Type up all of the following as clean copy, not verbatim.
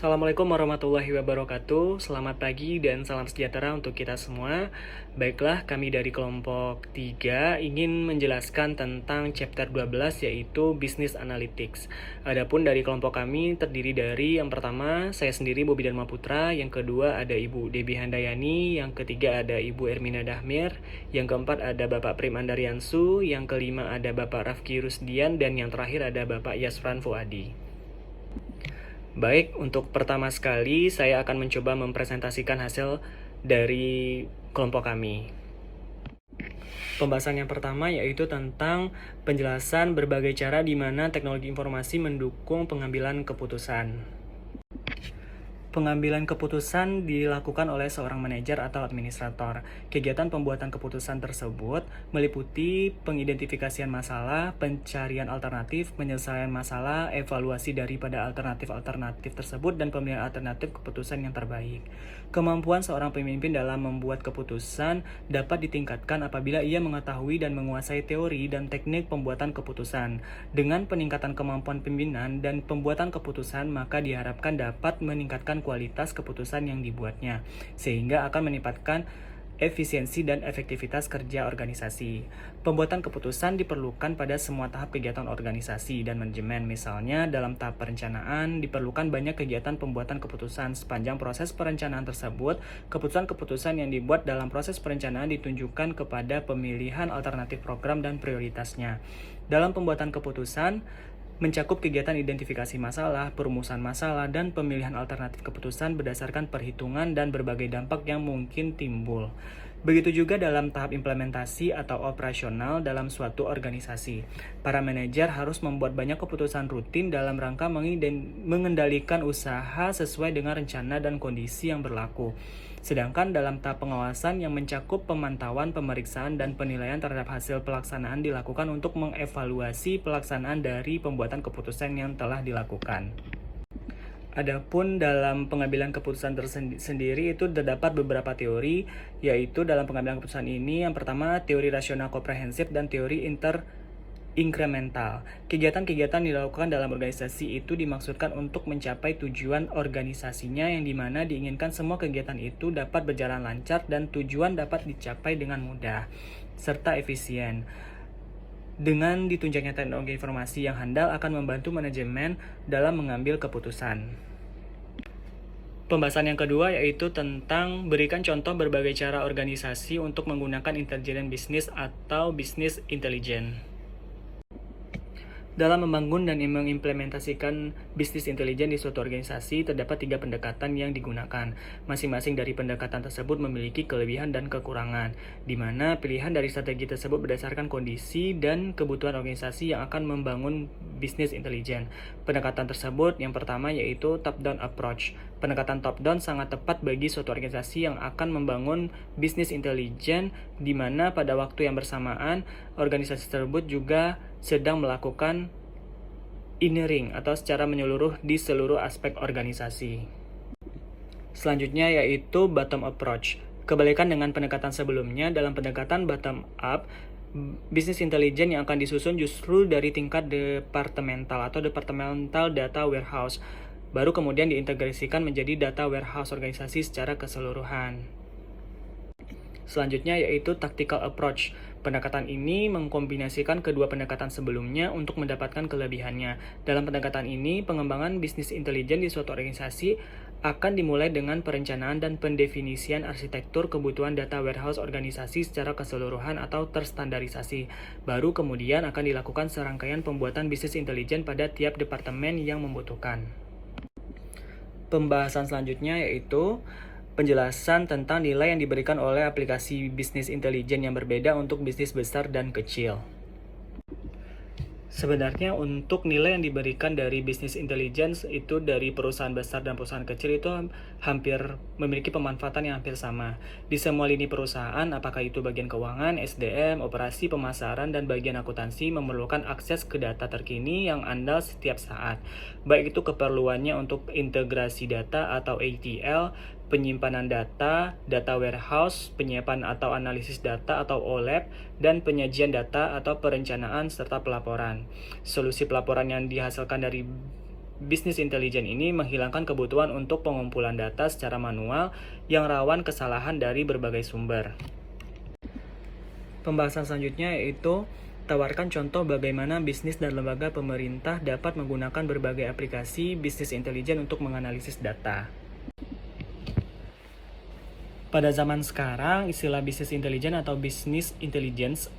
Assalamualaikum warahmatullahi wabarakatuh. Selamat pagi dan salam sejahtera untuk kita semua. Baiklah, kami dari kelompok 3 ingin menjelaskan tentang chapter 12 yaitu Business Analytics. Adapun dari kelompok kami terdiri dari yang pertama, saya sendiri Bobi Dharma Putra, yang kedua ada Ibu Debbie Handayani, yang ketiga ada Ibu Ermina Dahmir, yang keempat ada Bapak Prim Andariansu, yang kelima ada Bapak Rafki Rusdian, dan yang terakhir ada Bapak Yasfran Fuadi. Baik, untuk pertama sekali saya akan mencoba mempresentasikan hasil dari kelompok kami. Pembahasan yang pertama yaitu tentang penjelasan berbagai cara di mana teknologi informasi mendukung pengambilan keputusan. Pengambilan keputusan dilakukan oleh seorang manajer atau administrator. Kegiatan pembuatan keputusan tersebut meliputi pengidentifikasian masalah, pencarian alternatif, penyelesaian masalah, evaluasi daripada alternatif-alternatif tersebut, dan pemilihan alternatif keputusan yang terbaik. Kemampuan seorang pemimpin dalam membuat keputusan dapat ditingkatkan apabila ia mengetahui dan menguasai teori dan teknik pembuatan keputusan. Dengan peningkatan kemampuan pimpinan dan pembuatan keputusan, maka diharapkan dapat meningkatkan kualitas keputusan yang dibuatnya, sehingga akan meningkatkan efisiensi dan efektivitas kerja organisasi. Pembuatan keputusan diperlukan pada semua tahap kegiatan organisasi dan manajemen. Misalnya, dalam tahap perencanaan, diperlukan banyak kegiatan pembuatan keputusan. Sepanjang proses perencanaan tersebut, keputusan-keputusan yang dibuat dalam proses perencanaan ditunjukkan kepada pemilihan alternatif program dan prioritasnya. Dalam pembuatan keputusan, mencakup kegiatan identifikasi masalah, perumusan masalah, dan pemilihan alternatif keputusan berdasarkan perhitungan dan berbagai dampak yang mungkin timbul. Begitu juga dalam tahap implementasi atau operasional dalam suatu organisasi. Para manajer harus membuat banyak keputusan rutin dalam rangka mengendalikan usaha sesuai dengan rencana dan kondisi yang berlaku. Sedangkan dalam tahap pengawasan yang mencakup pemantauan, pemeriksaan, dan penilaian terhadap hasil pelaksanaan dilakukan untuk mengevaluasi pelaksanaan dari pembuatan keputusan yang telah dilakukan. Adapun dalam pengambilan keputusan tersendiri itu terdapat beberapa teori, yaitu dalam pengambilan keputusan ini yang pertama teori rasional komprehensif dan teori incremental. Kegiatan-kegiatan dilakukan dalam organisasi itu dimaksudkan untuk mencapai tujuan organisasinya, yang dimana diinginkan semua kegiatan itu dapat berjalan lancar dan tujuan dapat dicapai dengan mudah serta efisien. Dengan ditunjuknya teknologi informasi yang handal akan membantu manajemen dalam mengambil keputusan. Pembahasan yang kedua yaitu tentang berikan contoh berbagai cara organisasi untuk menggunakan intelijen bisnis atau bisnis intelijen. Dalam membangun dan mengimplementasikan bisnis intelijen di suatu organisasi, terdapat 3 pendekatan yang digunakan. Masing-masing dari pendekatan tersebut memiliki kelebihan dan kekurangan, di mana pilihan dari strategi tersebut berdasarkan kondisi dan kebutuhan organisasi yang akan membangun bisnis intelijen. Pendekatan tersebut yang pertama yaitu top-down approach. Pendekatan top-down sangat tepat bagi suatu organisasi yang akan membangun bisnis intelijen, di mana pada waktu yang bersamaan organisasi tersebut juga sedang melakukan inner-ring atau secara menyeluruh di seluruh aspek organisasi. Selanjutnya yaitu bottom approach. Kebalikan dengan pendekatan sebelumnya, dalam pendekatan bottom up, bisnis intelijen yang akan disusun justru dari tingkat departemental atau departemental data warehouse, baru kemudian diintegrasikan menjadi data warehouse organisasi secara keseluruhan. Selanjutnya yaitu tactical approach. Pendekatan ini mengkombinasikan kedua pendekatan sebelumnya untuk mendapatkan kelebihannya. Dalam pendekatan ini, pengembangan bisnis intelijen di suatu organisasi akan dimulai dengan perencanaan dan pendefinisian arsitektur kebutuhan data warehouse organisasi secara keseluruhan atau terstandarisasi. Baru kemudian akan dilakukan serangkaian pembuatan bisnis intelijen pada tiap departemen yang membutuhkan. Pembahasan selanjutnya yaitu penjelasan tentang nilai yang diberikan oleh aplikasi bisnis intelijen yang berbeda untuk bisnis besar dan kecil. Sebenarnya untuk nilai yang diberikan dari bisnis intelligence itu dari perusahaan besar dan perusahaan kecil itu hampir memiliki pemanfaatan yang hampir sama. Di semua lini perusahaan, apakah itu bagian keuangan, SDM, operasi, pemasaran, dan bagian akuntansi memerlukan akses ke data terkini yang andal setiap saat. Baik itu keperluannya untuk integrasi data atau ETL, penyimpanan data, data warehouse, penyiapan atau analisis data atau OLAP, dan penyajian data atau perencanaan serta pelaporan. Solusi pelaporan yang dihasilkan dari Bisnis intelijen ini menghilangkan kebutuhan untuk pengumpulan data secara manual yang rawan kesalahan dari berbagai sumber. Pembahasan selanjutnya yaitu tawarkan contoh bagaimana bisnis dan lembaga pemerintah dapat menggunakan berbagai aplikasi bisnis intelijen untuk menganalisis data. Pada zaman sekarang, istilah bisnis intelijen atau business intelligence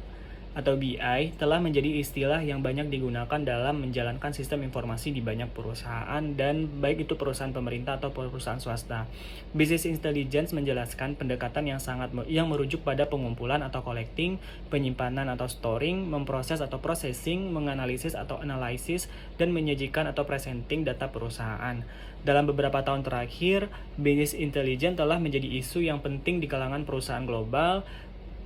atau BI telah menjadi istilah yang banyak digunakan dalam menjalankan sistem informasi di banyak perusahaan dan baik itu perusahaan pemerintah atau perusahaan swasta. Business intelligence menjelaskan pendekatan yang merujuk pada pengumpulan atau collecting, penyimpanan atau storing, memproses atau processing, menganalisis atau analysis, dan menyajikan atau presenting data perusahaan. Dalam beberapa tahun terakhir, business intelligence telah menjadi isu yang penting di kalangan perusahaan global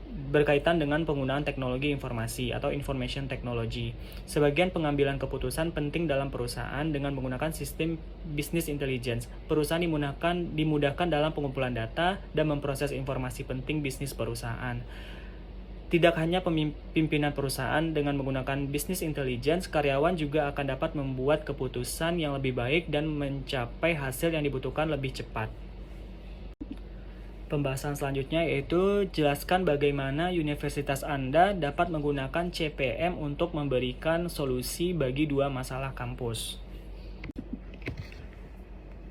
berkaitan dengan penggunaan teknologi informasi atau information technology. Sebagian pengambilan keputusan penting dalam perusahaan dengan menggunakan sistem business intelligence. Perusahaan dimudahkan dalam pengumpulan data dan memproses informasi penting bisnis perusahaan. Tidak hanya pimpinan perusahaan dengan menggunakan business intelligence, karyawan juga akan dapat membuat keputusan yang lebih baik dan mencapai hasil yang dibutuhkan lebih cepat. Pembahasan selanjutnya yaitu jelaskan bagaimana universitas Anda dapat menggunakan CPM untuk memberikan solusi bagi dua masalah kampus.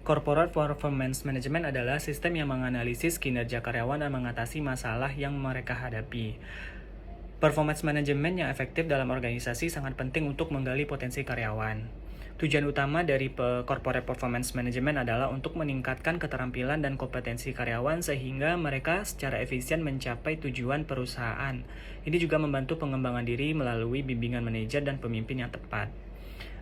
Corporate Performance Management adalah sistem yang menganalisis kinerja karyawan dan mengatasi masalah yang mereka hadapi. Performance management yang efektif dalam organisasi sangat penting untuk menggali potensi karyawan. Tujuan utama dari Corporate Performance Management adalah untuk meningkatkan keterampilan dan kompetensi karyawan sehingga mereka secara efisien mencapai tujuan perusahaan. Ini juga membantu pengembangan diri melalui bimbingan manajer dan pemimpin yang tepat.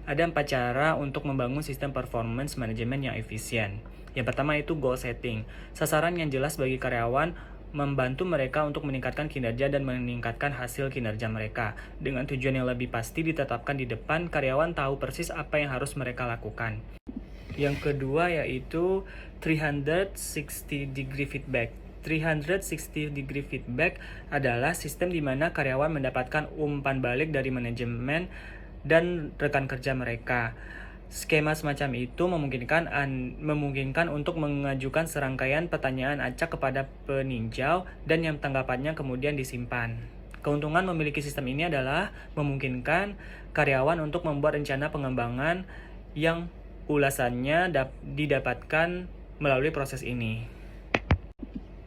Ada 4 cara untuk membangun sistem performance management yang efisien. Yang pertama itu goal setting. Sasaran yang jelas bagi karyawan membantu mereka untuk meningkatkan kinerja dan meningkatkan hasil kinerja mereka. Dengan tujuan yang lebih pasti ditetapkan di depan, karyawan tahu persis apa yang harus mereka lakukan. Yang kedua yaitu 360 degree feedback. 360 degree feedback adalah sistem di mana karyawan mendapatkan umpan balik dari manajemen dan rekan kerja mereka. Skema semacam itu memungkinkan untuk mengajukan serangkaian pertanyaan acak kepada peninjau dan yang tanggapannya kemudian disimpan. Keuntungan memiliki sistem ini adalah memungkinkan karyawan untuk membuat rencana pengembangan yang ulasannya didapatkan melalui proses ini.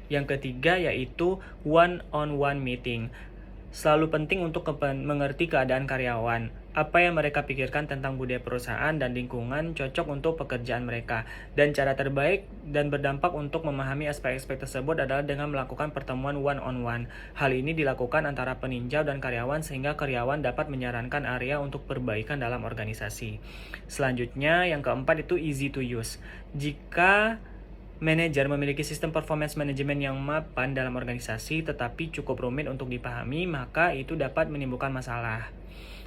Yang ketiga yaitu one-on-one meeting. Selalu penting untuk mengerti keadaan karyawan, apa yang mereka pikirkan tentang budaya perusahaan dan lingkungan cocok untuk pekerjaan mereka. Dan cara terbaik dan berdampak untuk memahami aspek-aspek tersebut adalah dengan melakukan pertemuan one-on-one. Hal ini dilakukan antara peninjau dan karyawan sehingga karyawan dapat menyarankan area untuk perbaikan dalam organisasi. Selanjutnya, yang keempat itu easy to use. Jika manajer memiliki sistem performance management yang mapan dalam organisasi tetapi cukup rumit untuk dipahami, maka itu dapat menimbulkan masalah.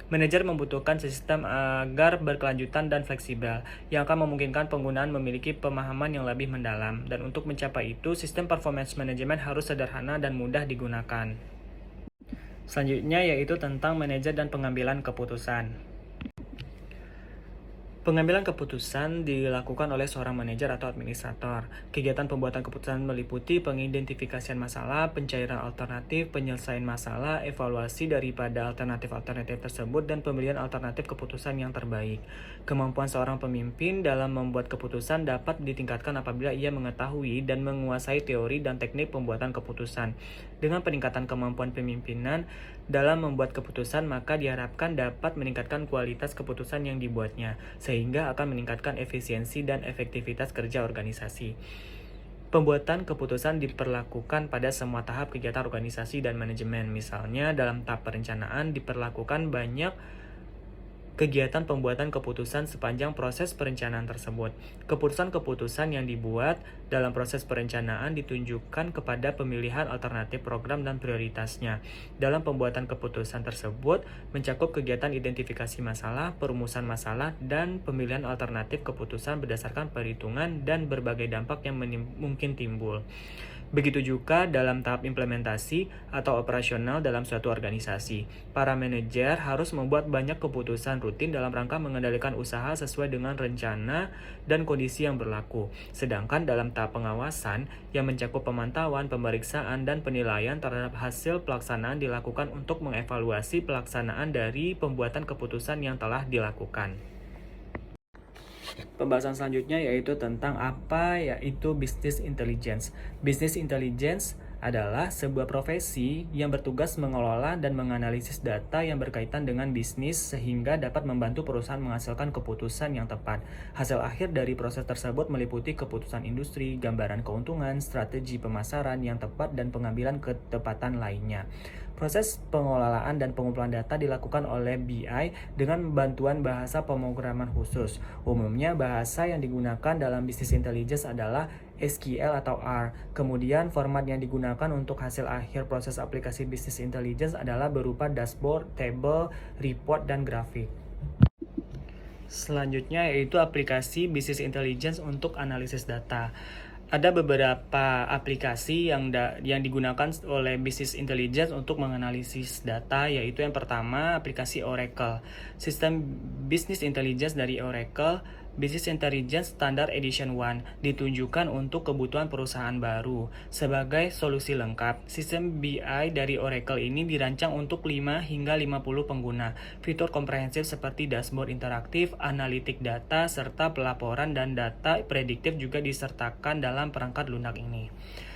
Manajer membutuhkan sistem agar berkelanjutan dan fleksibel, yang akan memungkinkan penggunaan memiliki pemahaman yang lebih mendalam. Dan untuk mencapai itu, sistem performance management harus sederhana dan mudah digunakan. Selanjutnya yaitu tentang manajer dan pengambilan keputusan. Pengambilan keputusan dilakukan oleh seorang manajer atau administrator. Kegiatan pembuatan keputusan meliputi pengidentifikasian masalah, pencairan alternatif, penyelesaian masalah, evaluasi daripada alternatif-alternatif tersebut, dan pemilihan alternatif keputusan yang terbaik. Kemampuan seorang pemimpin dalam membuat keputusan dapat ditingkatkan apabila ia mengetahui dan menguasai teori dan teknik pembuatan keputusan. Dengan peningkatan kemampuan pemimpinan dalam membuat keputusan, maka diharapkan dapat meningkatkan kualitas keputusan yang dibuatnya, sehingga akan meningkatkan efisiensi dan efektivitas kerja organisasi. Pembuatan keputusan diperlakukan pada semua tahap kegiatan organisasi dan manajemen. Misalnya, dalam tahap perencanaan diperlakukan banyak kegiatan pembuatan keputusan sepanjang proses perencanaan tersebut. Keputusan-keputusan yang dibuat dalam proses perencanaan ditunjukkan kepada pemilihan alternatif program dan prioritasnya. Dalam pembuatan keputusan tersebut mencakup kegiatan identifikasi masalah, perumusan masalah, dan pemilihan alternatif keputusan berdasarkan perhitungan dan berbagai dampak yang mungkin timbul. Begitu juga dalam tahap implementasi atau operasional dalam suatu organisasi. Para manajer harus membuat banyak keputusan rutin dalam rangka mengendalikan usaha sesuai dengan rencana dan kondisi yang berlaku. Sedangkan dalam tahap pengawasan yang mencakup pemantauan, pemeriksaan, dan penilaian terhadap hasil pelaksanaan dilakukan untuk mengevaluasi pelaksanaan dari pembuatan keputusan yang telah dilakukan. Pembahasan selanjutnya yaitu tentang apa yaitu business intelligence. Business intelligence adalah sebuah profesi yang bertugas mengelola dan menganalisis data yang berkaitan dengan bisnis sehingga dapat membantu perusahaan menghasilkan keputusan yang tepat. Hasil akhir dari proses tersebut meliputi keputusan industri, gambaran keuntungan, strategi pemasaran yang tepat, dan pengambilan ketepatan lainnya. Proses pengelolaan dan pengumpulan data dilakukan oleh BI dengan bantuan bahasa pemrograman khusus. Umumnya bahasa yang digunakan dalam business intelligence adalah SQL atau R. Kemudian format yang digunakan untuk hasil akhir proses aplikasi business intelligence adalah berupa dashboard, table, report, dan grafik. Selanjutnya yaitu aplikasi business intelligence untuk analisis data. Ada beberapa aplikasi yang digunakan oleh business intelligence untuk menganalisis data, yaitu yang pertama aplikasi Oracle. Sistem business intelligence dari Oracle, Business Intelligence Standard Edition 1, ditunjukkan untuk kebutuhan perusahaan baru. Sebagai solusi lengkap, sistem BI dari Oracle ini dirancang untuk 5 hingga 50 pengguna. Fitur komprehensif seperti dashboard interaktif, analitik data, serta pelaporan dan data prediktif juga disertakan dalam perangkat lunak ini.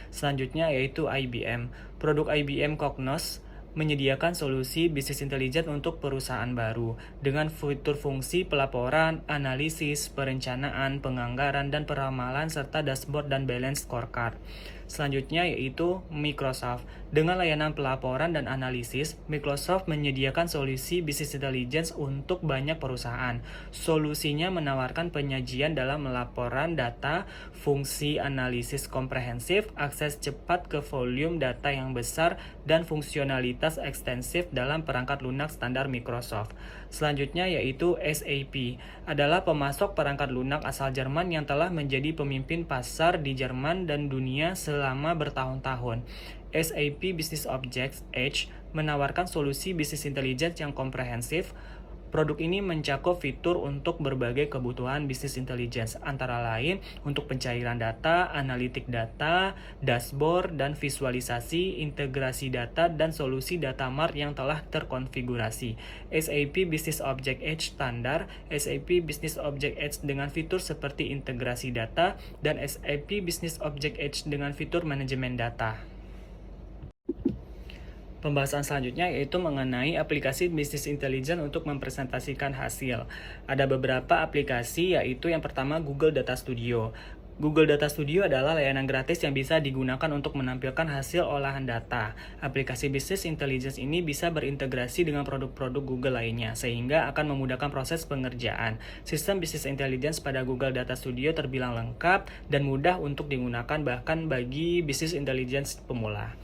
Selanjutnya yaitu IBM. Produk IBM Cognos menyediakan solusi bisnis intelligence untuk perusahaan baru dengan fitur fungsi pelaporan, analisis, perencanaan, penganggaran, dan peramalan serta dashboard dan balance scorecard. Selanjutnya yaitu Microsoft. Dengan layanan pelaporan dan analisis, Microsoft menyediakan solusi business intelligence untuk banyak perusahaan. Solusinya menawarkan penyajian dalam laporan data, fungsi analisis komprehensif, akses cepat ke volume data yang besar, dan fungsionalitas ekstensif dalam perangkat lunak standar Microsoft. Selanjutnya yaitu SAP, adalah pemasok perangkat lunak asal Jerman yang telah menjadi pemimpin pasar di Jerman dan dunia selama bertahun-tahun. SAP Business Objects Edge menawarkan solusi bisnis intelligence yang komprehensif. Produk ini mencakup fitur untuk berbagai kebutuhan bisnis intelligence, antara lain untuk pencairan data, analitik data, dashboard, dan visualisasi, integrasi data, dan solusi data mart yang telah terkonfigurasi. SAP Business Object Edge Standar, SAP Business Object Edge dengan fitur seperti integrasi data, dan SAP Business Object Edge dengan fitur manajemen data. Pembahasan selanjutnya yaitu mengenai aplikasi Business Intelligence untuk mempresentasikan hasil. Ada beberapa aplikasi, yaitu yang pertama Google Data Studio. Google Data Studio adalah layanan gratis yang bisa digunakan untuk menampilkan hasil olahan data. Aplikasi Business Intelligence ini bisa berintegrasi dengan produk-produk Google lainnya, sehingga akan memudahkan proses pengerjaan. Sistem Business Intelligence pada Google Data Studio terbilang lengkap dan mudah untuk digunakan bahkan bagi Business Intelligence pemula.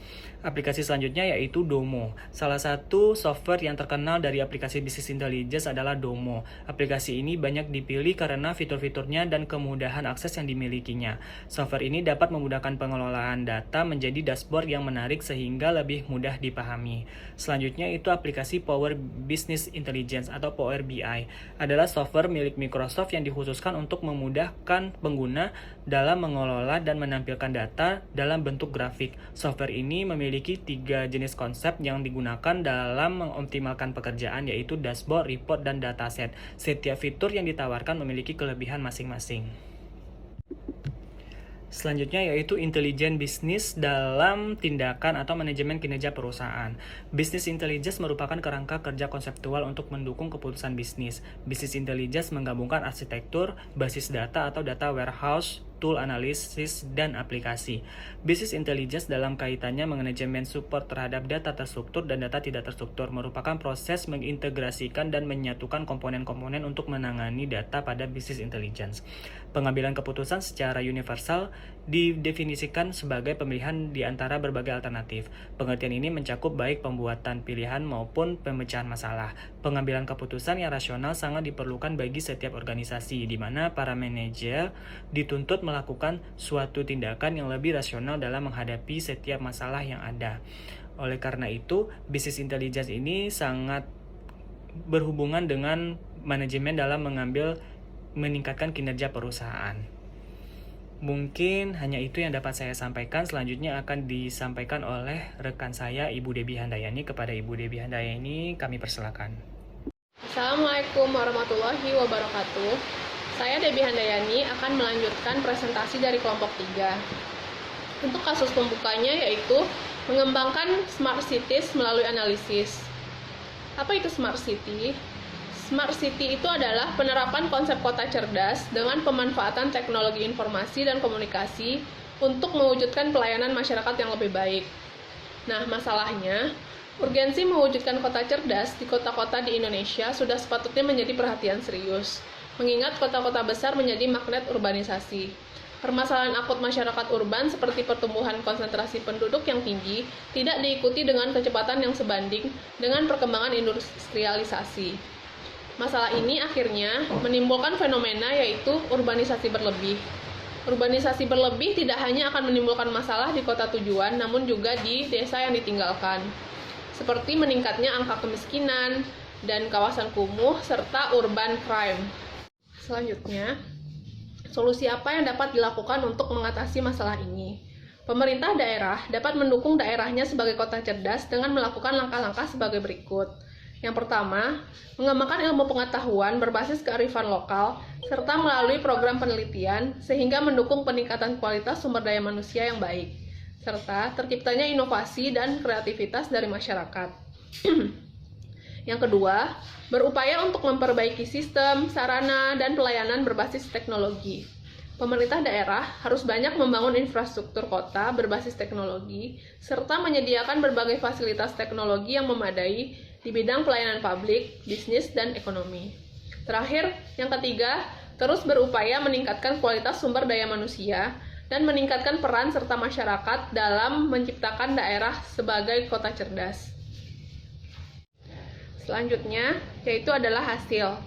Aplikasi selanjutnya yaitu Domo. Salah satu software yang terkenal dari aplikasi Business Intelligence adalah Domo. Aplikasi ini banyak dipilih karena fitur-fiturnya dan kemudahan akses yang dimilikinya. Software ini dapat memudahkan pengelolaan data menjadi dashboard yang menarik sehingga lebih mudah dipahami. Selanjutnya itu aplikasi Power Business Intelligence atau Power BI. Adalah software milik Microsoft yang dikhususkan untuk memudahkan pengguna dalam mengelola dan menampilkan data dalam bentuk grafik. Software ini memiliki 3 jenis konsep yang digunakan dalam mengoptimalkan pekerjaan, yaitu dashboard, report, dan dataset. Setiap fitur yang ditawarkan memiliki kelebihan masing-masing. Selanjutnya yaitu intelijen bisnis dalam tindakan atau manajemen kinerja perusahaan. Business Intelligence merupakan kerangka kerja konseptual untuk mendukung keputusan bisnis. Business Intelligence menggabungkan arsitektur, basis data atau data warehouse, tool analisis, dan aplikasi. Business Intelligence dalam kaitannya manajemen support terhadap data terstruktur dan data tidak terstruktur merupakan proses mengintegrasikan dan menyatukan komponen-komponen untuk menangani data pada Business Intelligence. Pengambilan keputusan secara universal didefinisikan sebagai pemilihan di antara berbagai alternatif. Pengertian ini mencakup baik pembuatan pilihan maupun pemecahan masalah. Pengambilan keputusan yang rasional sangat diperlukan bagi setiap organisasi, di mana para manajer dituntut melakukan suatu tindakan yang lebih rasional dalam menghadapi setiap masalah yang ada. Oleh karena itu, Business Intelligence ini sangat berhubungan dengan manajemen dalam meningkatkan kinerja perusahaan. Mungkin hanya itu yang dapat saya sampaikan. Selanjutnya akan disampaikan oleh rekan saya, Ibu Debbie Handayani. Kepada Ibu Debbie Handayani, kami persilakan. Assalamualaikum warahmatullahi wabarakatuh. Saya Debbie Handayani akan melanjutkan presentasi dari kelompok 3. Untuk kasus pembukanya yaitu mengembangkan smart cities melalui analisis. Apa itu smart city? Smart City itu adalah penerapan konsep kota cerdas dengan pemanfaatan teknologi informasi dan komunikasi untuk mewujudkan pelayanan masyarakat yang lebih baik. Nah, masalahnya, urgensi mewujudkan kota cerdas di kota-kota di Indonesia sudah sepatutnya menjadi perhatian serius, mengingat kota-kota besar menjadi magnet urbanisasi. Permasalahan akut masyarakat urban seperti pertumbuhan konsentrasi penduduk yang tinggi tidak diikuti dengan kecepatan yang sebanding dengan perkembangan industrialisasi. Masalah ini akhirnya menimbulkan fenomena yaitu urbanisasi berlebih. Urbanisasi berlebih tidak hanya akan menimbulkan masalah di kota tujuan, namun juga di desa yang ditinggalkan, seperti meningkatnya angka kemiskinan dan kawasan kumuh, serta urban crime. Selanjutnya, solusi apa yang dapat dilakukan untuk mengatasi masalah ini? Pemerintah daerah dapat mendukung daerahnya sebagai kota cerdas dengan melakukan langkah-langkah sebagai berikut. Yang pertama, mengembangkan ilmu pengetahuan berbasis kearifan lokal, serta melalui program penelitian, sehingga mendukung peningkatan kualitas sumber daya manusia yang baik, serta terciptanya inovasi dan kreativitas dari masyarakat. Yang kedua, berupaya untuk memperbaiki sistem, sarana, dan pelayanan berbasis teknologi. Pemerintah daerah harus banyak membangun infrastruktur kota berbasis teknologi, serta menyediakan berbagai fasilitas teknologi yang memadai di bidang pelayanan publik, bisnis, dan ekonomi. Terakhir, yang ketiga, terus berupaya meningkatkan kualitas sumber daya manusia dan meningkatkan peran serta masyarakat dalam menciptakan daerah sebagai kota cerdas. Selanjutnya, yaitu adalah hasil.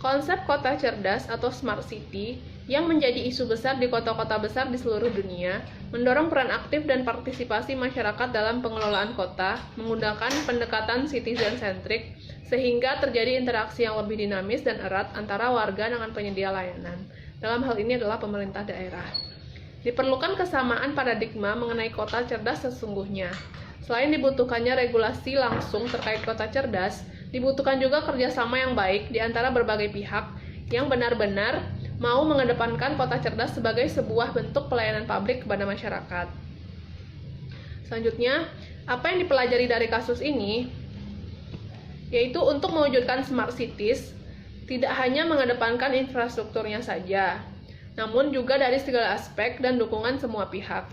Konsep kota cerdas atau smart city yang menjadi isu besar di kota-kota besar di seluruh dunia, mendorong peran aktif dan partisipasi masyarakat dalam pengelolaan kota, menggunakan pendekatan citizen-centric, sehingga terjadi interaksi yang lebih dinamis dan erat antara warga dengan penyedia layanan. Dalam hal ini adalah pemerintah daerah. Diperlukan kesamaan paradigma mengenai kota cerdas sesungguhnya. Selain dibutuhkannya regulasi langsung terkait kota cerdas, dibutuhkan juga kerjasama yang baik di antara berbagai pihak yang benar-benar mau mengedepankan kota cerdas sebagai sebuah bentuk pelayanan publik kepada masyarakat. Selanjutnya, apa yang dipelajari dari kasus ini? Yaitu untuk mewujudkan smart cities, tidak hanya mengedepankan infrastrukturnya saja, namun juga dari segala aspek dan dukungan semua pihak.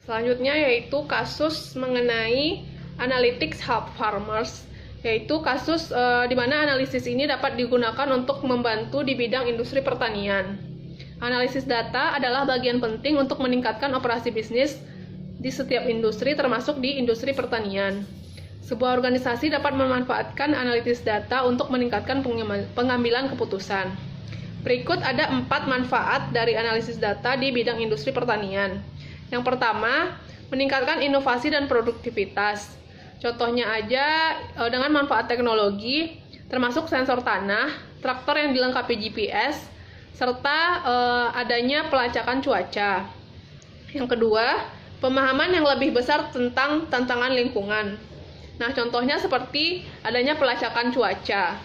Selanjutnya yaitu kasus mengenai Analytics Help Farmers, yaitu kasus di mana analisis ini dapat digunakan untuk membantu di bidang industri pertanian. Analisis data adalah bagian penting untuk meningkatkan operasi bisnis di setiap industri, termasuk di industri pertanian. Sebuah organisasi dapat memanfaatkan analisis data untuk meningkatkan pengambilan keputusan. Berikut ada 4 manfaat dari analisis data di bidang industri pertanian. Yang pertama, meningkatkan inovasi dan produktivitas. Contohnya aja dengan manfaat teknologi, termasuk sensor tanah, traktor yang dilengkapi GPS, serta adanya pelacakan cuaca. Yang kedua, pemahaman yang lebih besar tentang tantangan lingkungan. Nah, contohnya seperti adanya pelacakan cuaca.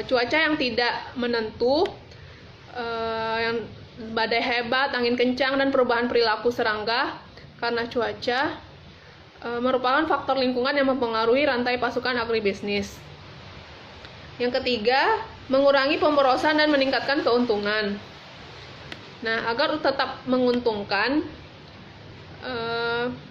Cuaca yang tidak menentu, yang badai hebat, angin kencang, dan perubahan perilaku serangga karena cuaca merupakan faktor lingkungan yang mempengaruhi rantai pasokan agribisnis. Yang ketiga, mengurangi pemborosan dan meningkatkan keuntungan. Nah, agar tetap menguntungkan,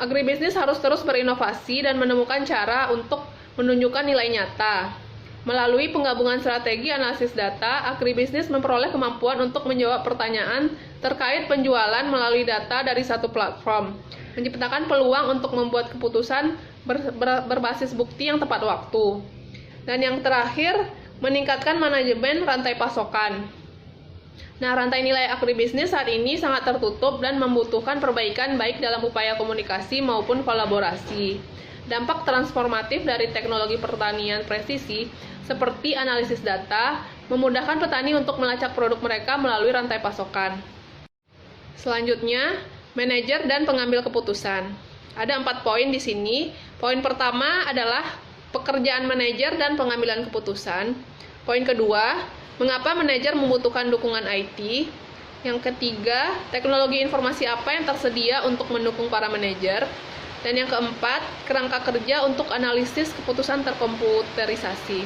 agribisnis harus terus berinovasi dan menemukan cara untuk menunjukkan nilai nyata. Melalui penggabungan strategi analisis data, agribisnis memperoleh kemampuan untuk menjawab pertanyaan terkait penjualan melalui data dari satu platform, menciptakan peluang untuk membuat keputusan berbasis bukti yang tepat waktu. Dan yang terakhir, meningkatkan manajemen rantai pasokan. Nah, rantai nilai agribisnis saat ini sangat tertutup dan membutuhkan perbaikan baik dalam upaya komunikasi maupun kolaborasi. Dampak transformatif dari teknologi pertanian presisi seperti analisis data memudahkan petani untuk melacak produk mereka melalui rantai pasokan. Selanjutnya, manajer dan pengambil keputusan. Ada 4 poin di sini. Poin pertama adalah pekerjaan manajer dan pengambilan keputusan. Poin kedua, mengapa manajer membutuhkan dukungan IT. Yang ketiga, teknologi informasi apa yang tersedia untuk mendukung para manajer. Dan yang keempat, kerangka kerja untuk analisis keputusan terkomputerisasi.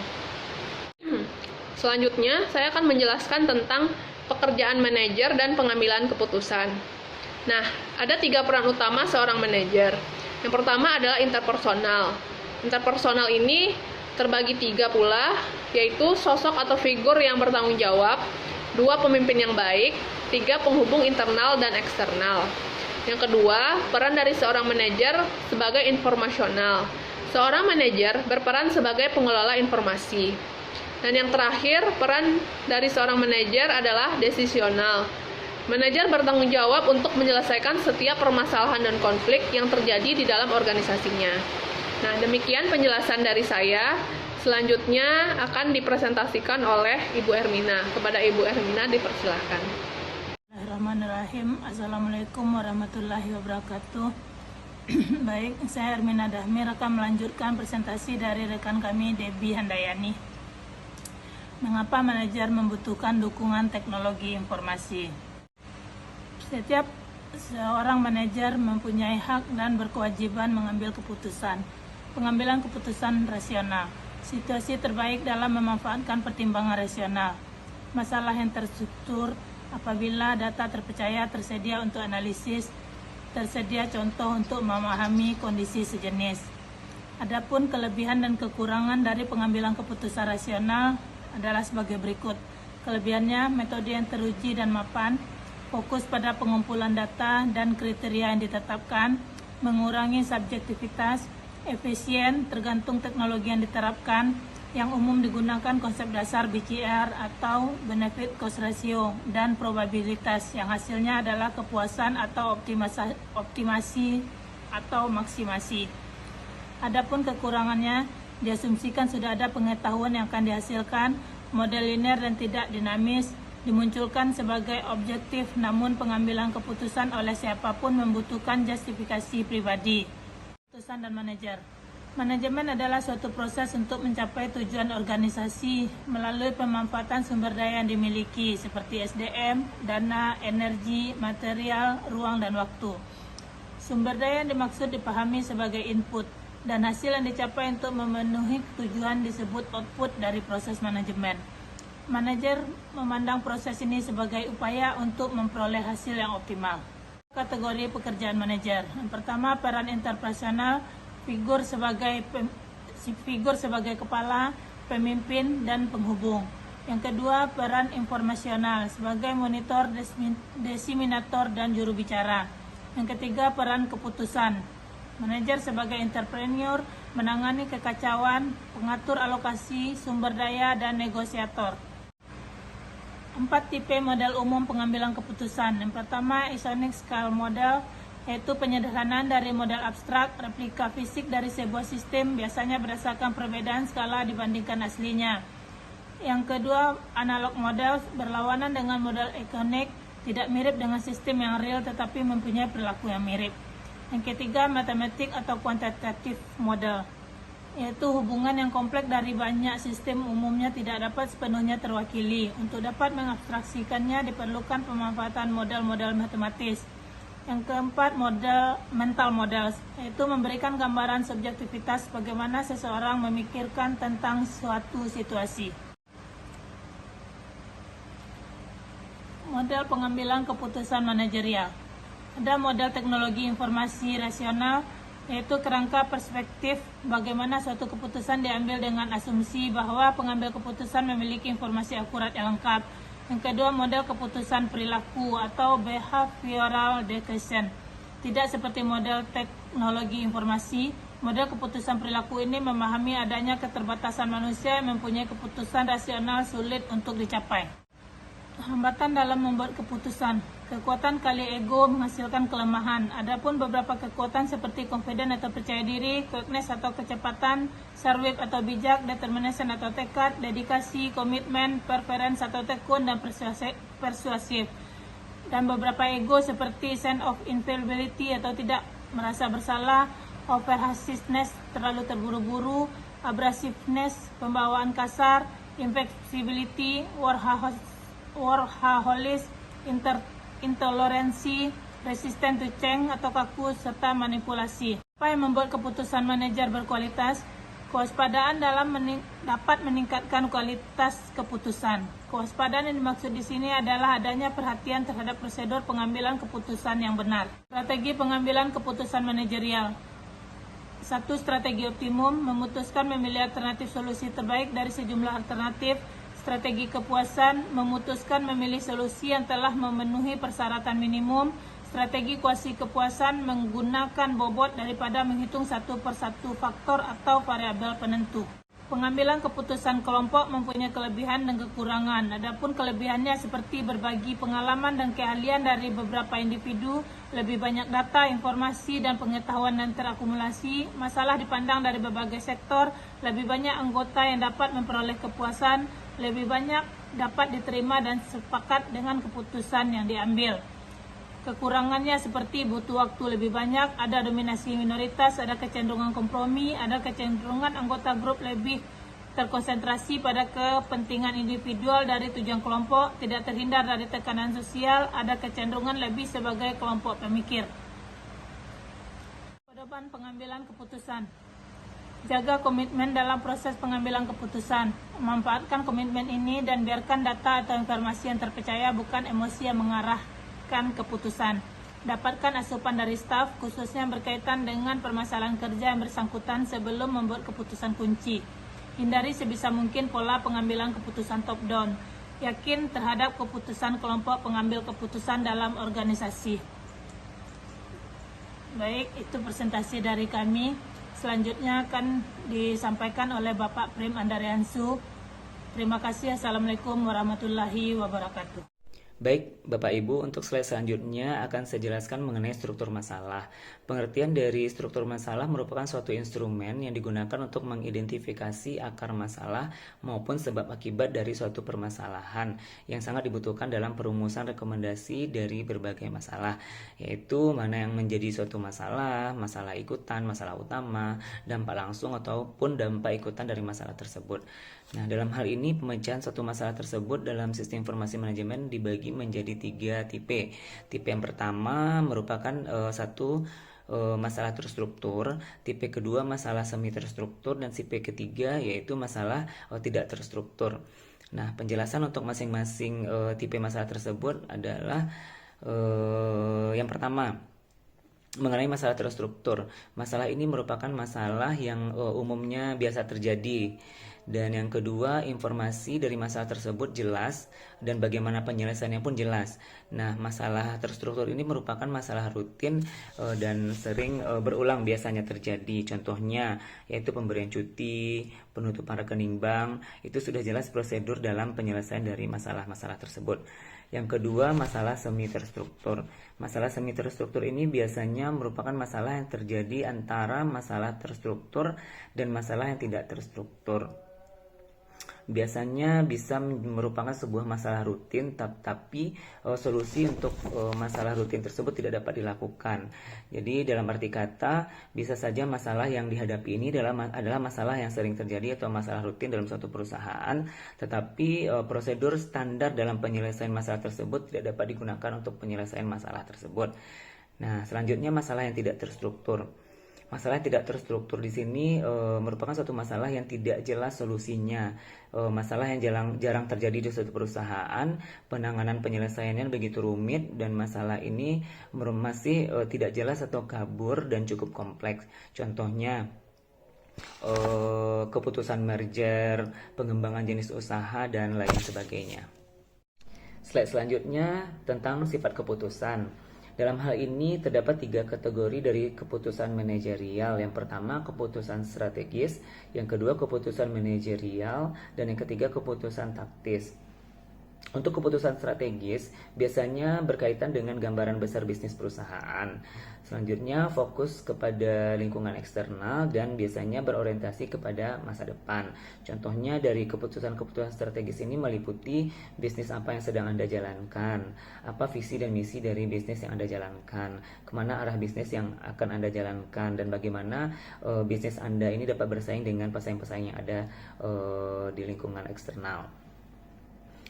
Selanjutnya, saya akan menjelaskan tentang pekerjaan manajer dan pengambilan keputusan. Nah, ada 3 peran utama seorang manajer. Yang pertama adalah interpersonal. Interpersonal ini terbagi 3 pula, yaitu sosok atau figur yang bertanggung jawab, 2 pemimpin yang baik, 3 penghubung internal dan eksternal. Yang kedua, peran dari seorang manajer sebagai informasional. Seorang manajer berperan sebagai pengelola informasi. Dan yang terakhir, peran dari seorang manajer adalah desisional. Manajer bertanggung jawab untuk menyelesaikan setiap permasalahan dan konflik yang terjadi di dalam organisasinya. Nah, demikian penjelasan dari saya. Selanjutnya akan dipresentasikan oleh Ibu Ermina. Kepada Ibu Ermina dipersilahkan. Bismillahirrahmanirrahim. Assalamualaikum warahmatullahi wabarakatuh. Baik, saya Ermina Dahmir akan melanjutkan presentasi dari rekan kami Debbie Handayani. Mengapa manajer membutuhkan dukungan teknologi informasi? Setiap seorang manajer mempunyai hak dan berkewajiban mengambil keputusan. Pengambilan keputusan rasional. Situasi terbaik dalam memanfaatkan pertimbangan rasional. Masalah yang terstruktur apabila data terpercaya tersedia untuk analisis, tersedia contoh untuk memahami kondisi sejenis. Adapun kelebihan dan kekurangan dari pengambilan keputusan rasional adalah sebagai berikut. Kelebihannya, metode yang teruji dan mapan, fokus pada pengumpulan data dan kriteria yang ditetapkan, mengurangi subjektivitas, efisien tergantung teknologi yang diterapkan, yang umum digunakan konsep dasar BCR atau benefit cost ratio, dan probabilitas yang hasilnya adalah kepuasan atau optimasi atau maksimasi. Adapun kekurangannya, diasumsikan sudah ada pengetahuan yang akan dihasilkan, model linear dan tidak dinamis, dimunculkan sebagai objektif, namun pengambilan keputusan oleh siapapun membutuhkan justifikasi pribadi. Keputusan dan manajer. Manajemen adalah suatu proses untuk mencapai tujuan organisasi melalui pemanfaatan sumber daya yang dimiliki seperti SDM, dana, energi, material, ruang, dan waktu. Sumber daya yang dimaksud dipahami sebagai input, dan hasil yang dicapai untuk memenuhi tujuan disebut output dari proses manajemen. Manajer memandang proses ini sebagai upaya untuk memperoleh hasil yang optimal. Kategori pekerjaan manajer. Yang pertama, peran interpersonal, figur sebagai kepala, pemimpin, dan penghubung. Yang kedua, peran informasional sebagai monitor, desiminator, dan juru bicara. Yang ketiga, peran keputusan. Manajer sebagai entrepreneur, menangani kekacauan, pengatur alokasi, sumber daya, dan negosiator. 4 tipe model umum pengambilan keputusan. Yang pertama, Isonic Scale Model, yaitu penyederhanaan dari model abstrak, replika fisik dari sebuah sistem, biasanya berdasarkan perbedaan skala dibandingkan aslinya. Yang kedua, Analog Model, berlawanan dengan model ikonik, tidak mirip dengan sistem yang real tetapi mempunyai perilaku yang mirip. Yang ketiga, Mathematic atau Quantitative Model, yaitu hubungan yang kompleks dari banyak sistem umumnya tidak dapat sepenuhnya terwakili. Untuk dapat mengabstraksikannya diperlukan pemanfaatan model-model matematis. Yang keempat, model mental models, yaitu memberikan gambaran subjektivitas bagaimana seseorang memikirkan tentang suatu situasi. Model pengambilan keputusan manajerial. Ada model teknologi informasi rasional, yaitu kerangka perspektif bagaimana suatu keputusan diambil dengan asumsi bahwa pengambil keputusan memiliki informasi akurat yang lengkap. Yang kedua, model keputusan perilaku atau behavioral decision. Tidak seperti model teknologi informasi, model keputusan perilaku ini memahami adanya keterbatasan manusia yang mempunyai keputusan rasional sulit untuk dicapai. Hambatan dalam membuat keputusan. Kekuatan kali ego menghasilkan kelemahan. Adapun beberapa kekuatan seperti confident atau percaya diri, quickness atau kecepatan, sharp-wit atau bijak, determination atau tekad, dedikasi, komitmen, perseverance atau tekun, dan persuasif. Dan beberapa ego seperti sense of infallibility atau tidak merasa bersalah, overhastiness terlalu terburu-buru, abrasiveness pembawaan kasar, inflexibility, workaholic, intoleransi, resistant to change atau kaku, serta manipulasi. Apa yang membuat keputusan manajer berkualitas? Kewaspadaan dapat meningkatkan kualitas keputusan. Kewaspadaan yang dimaksud di sini adalah adanya perhatian terhadap prosedur pengambilan keputusan yang benar. Strategi pengambilan keputusan manajerial. 1. Strategi optimum, memutuskan memilih alternatif solusi terbaik dari sejumlah alternatif. Strategi kepuasan, memutuskan memilih solusi yang telah memenuhi persyaratan minimum. Strategi kuasi kepuasan, menggunakan bobot daripada menghitung satu persatu faktor atau variabel penentu. Pengambilan keputusan kelompok mempunyai kelebihan dan kekurangan. Adapun kelebihannya seperti berbagi pengalaman dan keahlian dari beberapa individu, lebih banyak data, informasi, dan pengetahuan yang terakumulasi, masalah dipandang dari berbagai sektor, lebih banyak anggota yang dapat memperoleh kepuasan, lebih banyak dapat diterima dan sepakat dengan keputusan yang diambil. Kekurangannya seperti butuh waktu lebih banyak, ada dominasi minoritas, ada kecenderungan kompromi, ada kecenderungan anggota grup lebih terkonsentrasi pada kepentingan individual dari tujuan kelompok, tidak terhindar dari tekanan sosial, ada kecenderungan lebih sebagai kelompok pemikir. Pedoman pengambilan keputusan. Jaga komitmen dalam proses pengambilan keputusan. Memanfaatkan komitmen ini dan biarkan data atau informasi yang terpercaya, bukan emosi yang mengarahkan keputusan. Dapatkan asupan dari staf, khususnya berkaitan dengan permasalahan kerja yang bersangkutan sebelum membuat keputusan kunci. Hindari sebisa mungkin pola pengambilan keputusan top down. Yakin terhadap keputusan kelompok pengambil keputusan dalam organisasi. Baik, itu presentasi dari kami. Selanjutnya akan disampaikan oleh Bapak Prim Andariansu. Terima kasih. Assalamualaikum warahmatullahi wabarakatuh. Baik, Bapak Ibu, untuk slide selanjutnya akan saya jelaskan mengenai struktur masalah. Pengertian dari struktur masalah merupakan suatu instrumen yang digunakan untuk mengidentifikasi akar masalah maupun sebab akibat dari suatu permasalahan yang sangat dibutuhkan dalam perumusan rekomendasi dari berbagai masalah, yaitu mana yang menjadi suatu masalah, masalah ikutan, masalah utama, dampak langsung ataupun dampak ikutan dari masalah tersebut. Nah, dalam hal ini pemecahan suatu masalah tersebut dalam sistem informasi manajemen dibagi menjadi 3 tipe. Tipe yang pertama merupakan masalah terstruktur, tipe kedua masalah semi terstruktur, dan tipe ketiga yaitu masalah tidak terstruktur. Nah, penjelasan untuk masing-masing tipe masalah tersebut adalah yang pertama, mengenai masalah terstruktur. Masalah ini merupakan masalah yang umumnya biasa terjadi. Dan yang kedua, informasi dari masalah tersebut jelas dan bagaimana penyelesaiannya pun jelas. Nah, masalah terstruktur ini merupakan masalah rutin dan sering berulang biasanya terjadi. Contohnya yaitu pemberian cuti, penutupan rekening bank, itu sudah jelas prosedur dalam penyelesaian dari masalah-masalah tersebut. Yang kedua, masalah semi terstruktur. Masalah semi terstruktur ini biasanya merupakan masalah yang terjadi antara masalah terstruktur dan masalah yang tidak terstruktur. Biasanya bisa merupakan sebuah masalah rutin, tapi solusi untuk masalah rutin tersebut tidak dapat dilakukan. Jadi dalam arti kata, bisa saja masalah yang dihadapi ini adalah masalah yang sering terjadi atau masalah rutin dalam suatu perusahaan, tetapi prosedur standar dalam penyelesaian masalah tersebut tidak dapat digunakan untuk penyelesaian masalah tersebut. Nah, selanjutnya masalah yang tidak terstruktur. Masalah yang tidak terstruktur di sini merupakan suatu masalah yang tidak jelas solusinya, masalah yang jarang terjadi di suatu perusahaan, penanganan penyelesaiannya begitu rumit, dan masalah ini masih tidak jelas atau kabur dan cukup kompleks. Contohnya keputusan merger, pengembangan jenis usaha, dan lain sebagainya. Slide selanjutnya tentang sifat keputusan. Dalam hal ini terdapat 3 kategori dari keputusan manajerial. Yang pertama, keputusan strategis, yang kedua keputusan manajerial, dan yang ketiga keputusan taktis. Untuk keputusan strategis, biasanya berkaitan dengan gambaran besar bisnis perusahaan. Selanjutnya, fokus kepada lingkungan eksternal dan biasanya berorientasi kepada masa depan. Contohnya dari keputusan-keputusan strategis ini meliputi bisnis apa yang sedang Anda jalankan, apa visi dan misi dari bisnis yang Anda jalankan, kemana arah bisnis yang akan Anda jalankan, dan bagaimana bisnis Anda ini dapat bersaing dengan pesaing-pesaing yang ada di lingkungan eksternal.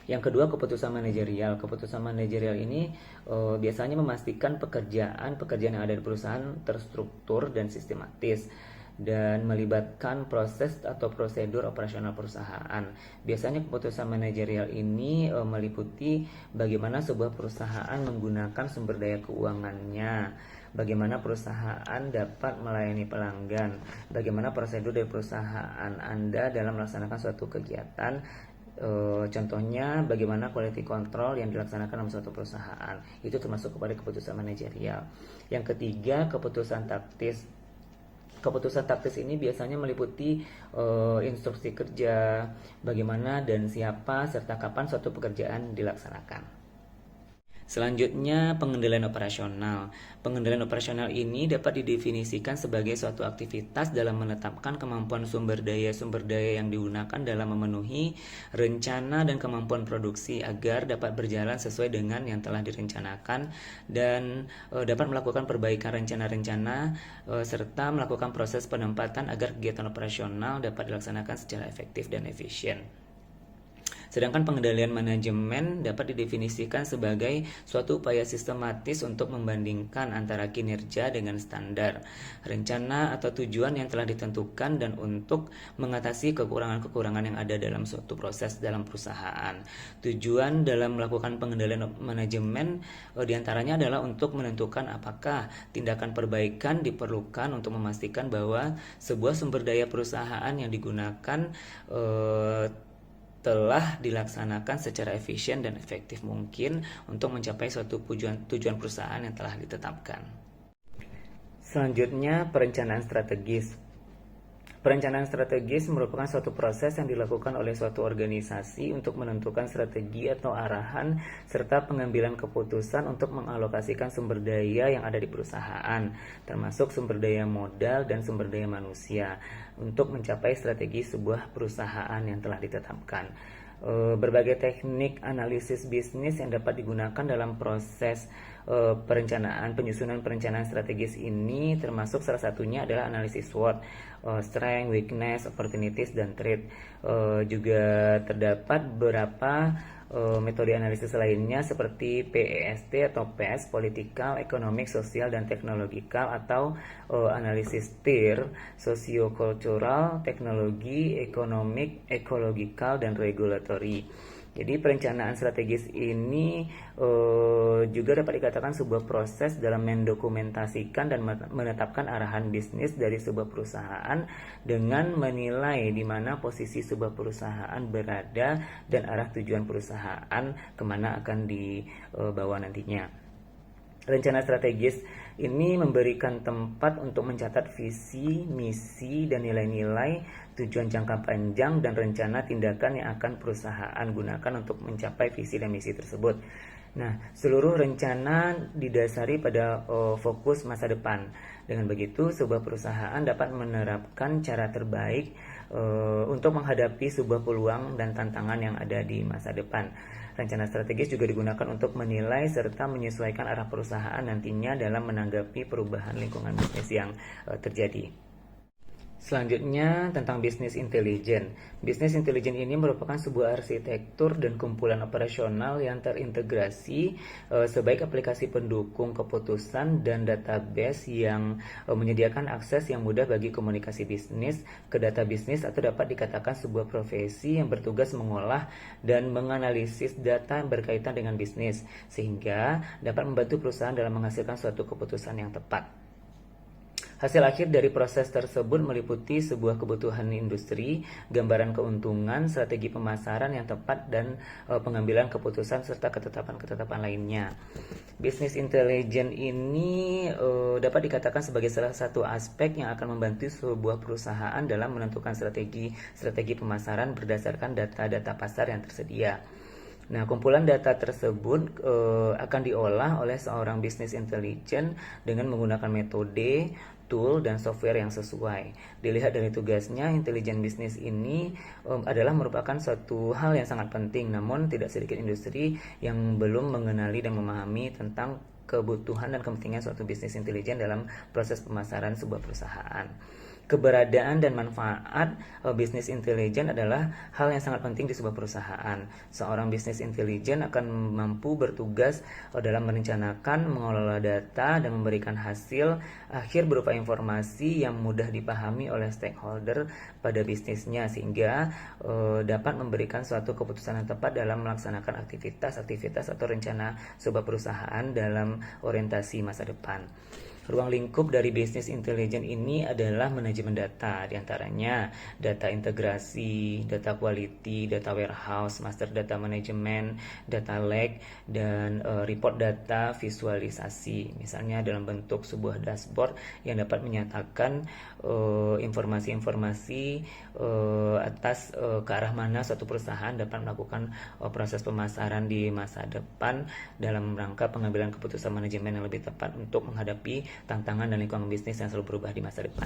Yang kedua, keputusan manajerial. Keputusan manajerial ini biasanya memastikan pekerjaan yang ada di perusahaan terstruktur dan sistematis dan melibatkan proses atau prosedur operasional perusahaan. Biasanya keputusan manajerial ini meliputi bagaimana sebuah perusahaan menggunakan sumber daya keuangannya, bagaimana perusahaan dapat melayani pelanggan, bagaimana prosedur dari perusahaan Anda dalam melaksanakan suatu kegiatan. Contohnya bagaimana quality control yang dilaksanakan dalam suatu perusahaan, itu termasuk kepada keputusan manajerial. Yang ketiga, keputusan taktis. Keputusan taktis ini biasanya meliputi instruksi kerja, bagaimana dan siapa serta kapan suatu pekerjaan dilaksanakan. Selanjutnya, pengendalian operasional. Pengendalian operasional ini dapat didefinisikan sebagai suatu aktivitas dalam menetapkan kemampuan sumber daya yang digunakan dalam memenuhi rencana dan kemampuan produksi agar dapat berjalan sesuai dengan yang telah direncanakan dan dapat melakukan perbaikan rencana-rencana serta melakukan proses penempatan agar kegiatan operasional dapat dilaksanakan secara efektif dan efisien. Sedangkan pengendalian manajemen dapat didefinisikan sebagai suatu upaya sistematis untuk membandingkan antara kinerja dengan standar, rencana atau tujuan yang telah ditentukan dan untuk mengatasi kekurangan-kekurangan yang ada dalam suatu proses dalam perusahaan. Tujuan dalam melakukan pengendalian manajemen diantaranya adalah untuk menentukan apakah tindakan perbaikan diperlukan untuk memastikan bahwa sebuah sumber daya perusahaan yang digunakan telah dilaksanakan secara efisien dan efektif mungkin untuk mencapai suatu tujuan perusahaan yang telah ditetapkan. Selanjutnya, perencanaan strategis. Perencanaan strategis merupakan suatu proses yang dilakukan oleh suatu organisasi untuk menentukan strategi atau arahan serta pengambilan keputusan untuk mengalokasikan sumber daya yang ada di perusahaan, termasuk sumber daya modal dan sumber daya manusia, untuk mencapai strategi sebuah perusahaan yang telah ditetapkan. Berbagai teknik analisis bisnis yang dapat digunakan dalam proses penyusunan perencanaan strategis ini, termasuk salah satunya adalah analisis SWOT, strength, weakness, opportunities, dan threat. Juga terdapat beberapa metode analisis lainnya seperti PEST atau PES, Political, Economic, Social, dan Technological, atau analisis TIR, Socio-Cultural, Teknologi, Economic, Ecological, dan Regulatory. Jadi perencanaan strategis ini juga dapat dikatakan sebuah proses dalam mendokumentasikan dan menetapkan arahan bisnis dari sebuah perusahaan dengan menilai di mana posisi sebuah perusahaan berada dan arah tujuan perusahaan kemana akan dibawa nantinya. Rencana strategis ini memberikan tempat untuk mencatat visi, misi, dan nilai-nilai, tujuan jangka panjang, dan rencana tindakan yang akan perusahaan gunakan untuk mencapai visi dan misi tersebut. Nah, seluruh rencana didasari pada fokus masa depan. Dengan begitu, sebuah perusahaan dapat menerapkan cara terbaik untuk menghadapi sebuah peluang dan tantangan yang ada di masa depan. Rencana strategis juga digunakan untuk menilai serta menyesuaikan arah perusahaan nantinya dalam menanggapi perubahan lingkungan bisnis yang terjadi. Selanjutnya, tentang bisnis intelijen. Bisnis intelijen ini merupakan sebuah arsitektur dan kumpulan operasional yang terintegrasi sebaik aplikasi pendukung keputusan dan database yang menyediakan akses yang mudah bagi komunikasi bisnis ke data bisnis, atau dapat dikatakan sebuah profesi yang bertugas mengolah dan menganalisis data yang berkaitan dengan bisnis sehingga dapat membantu perusahaan dalam menghasilkan suatu keputusan yang tepat. Hasil akhir dari proses tersebut meliputi sebuah kebutuhan industri, gambaran keuntungan, strategi pemasaran yang tepat, dan pengambilan keputusan serta ketetapan-ketetapan lainnya. Bisnis intelijen ini dapat dikatakan sebagai salah satu aspek yang akan membantu sebuah perusahaan dalam menentukan strategi pemasaran berdasarkan data-data pasar yang tersedia. Nah, kumpulan data tersebut akan diolah oleh seorang business intelligence dengan menggunakan metode, tool, dan software yang sesuai. Dilihat dari tugasnya, intelijen bisnis ini adalah merupakan suatu hal yang sangat penting, namun tidak sedikit industri yang belum mengenali dan memahami tentang kebutuhan dan kepentingan suatu bisnis intelijen dalam proses pemasaran sebuah perusahaan. Keberadaan dan manfaat bisnis intelijen adalah hal yang sangat penting di sebuah perusahaan. Seorang bisnis intelijen akan mampu bertugas dalam merencanakan, mengelola data, dan memberikan hasil akhir berupa informasi yang mudah dipahami oleh stakeholder pada bisnisnya, sehingga dapat memberikan suatu keputusan yang tepat dalam melaksanakan aktivitas atau rencana sebuah perusahaan dalam orientasi masa depan. Ruang lingkup dari bisnis intelijen ini adalah manajemen data, diantaranya data integrasi, data quality, data warehouse, master data management, data lake, dan report data visualisasi. Misalnya dalam bentuk sebuah dashboard yang dapat menyatakan informasi-informasi atas ke arah mana suatu perusahaan dapat melakukan proses pemasaran di masa depan dalam rangka pengambilan keputusan manajemen yang lebih tepat untuk menghadapi tantangan dan lingkungan bisnis yang selalu berubah di masa depan.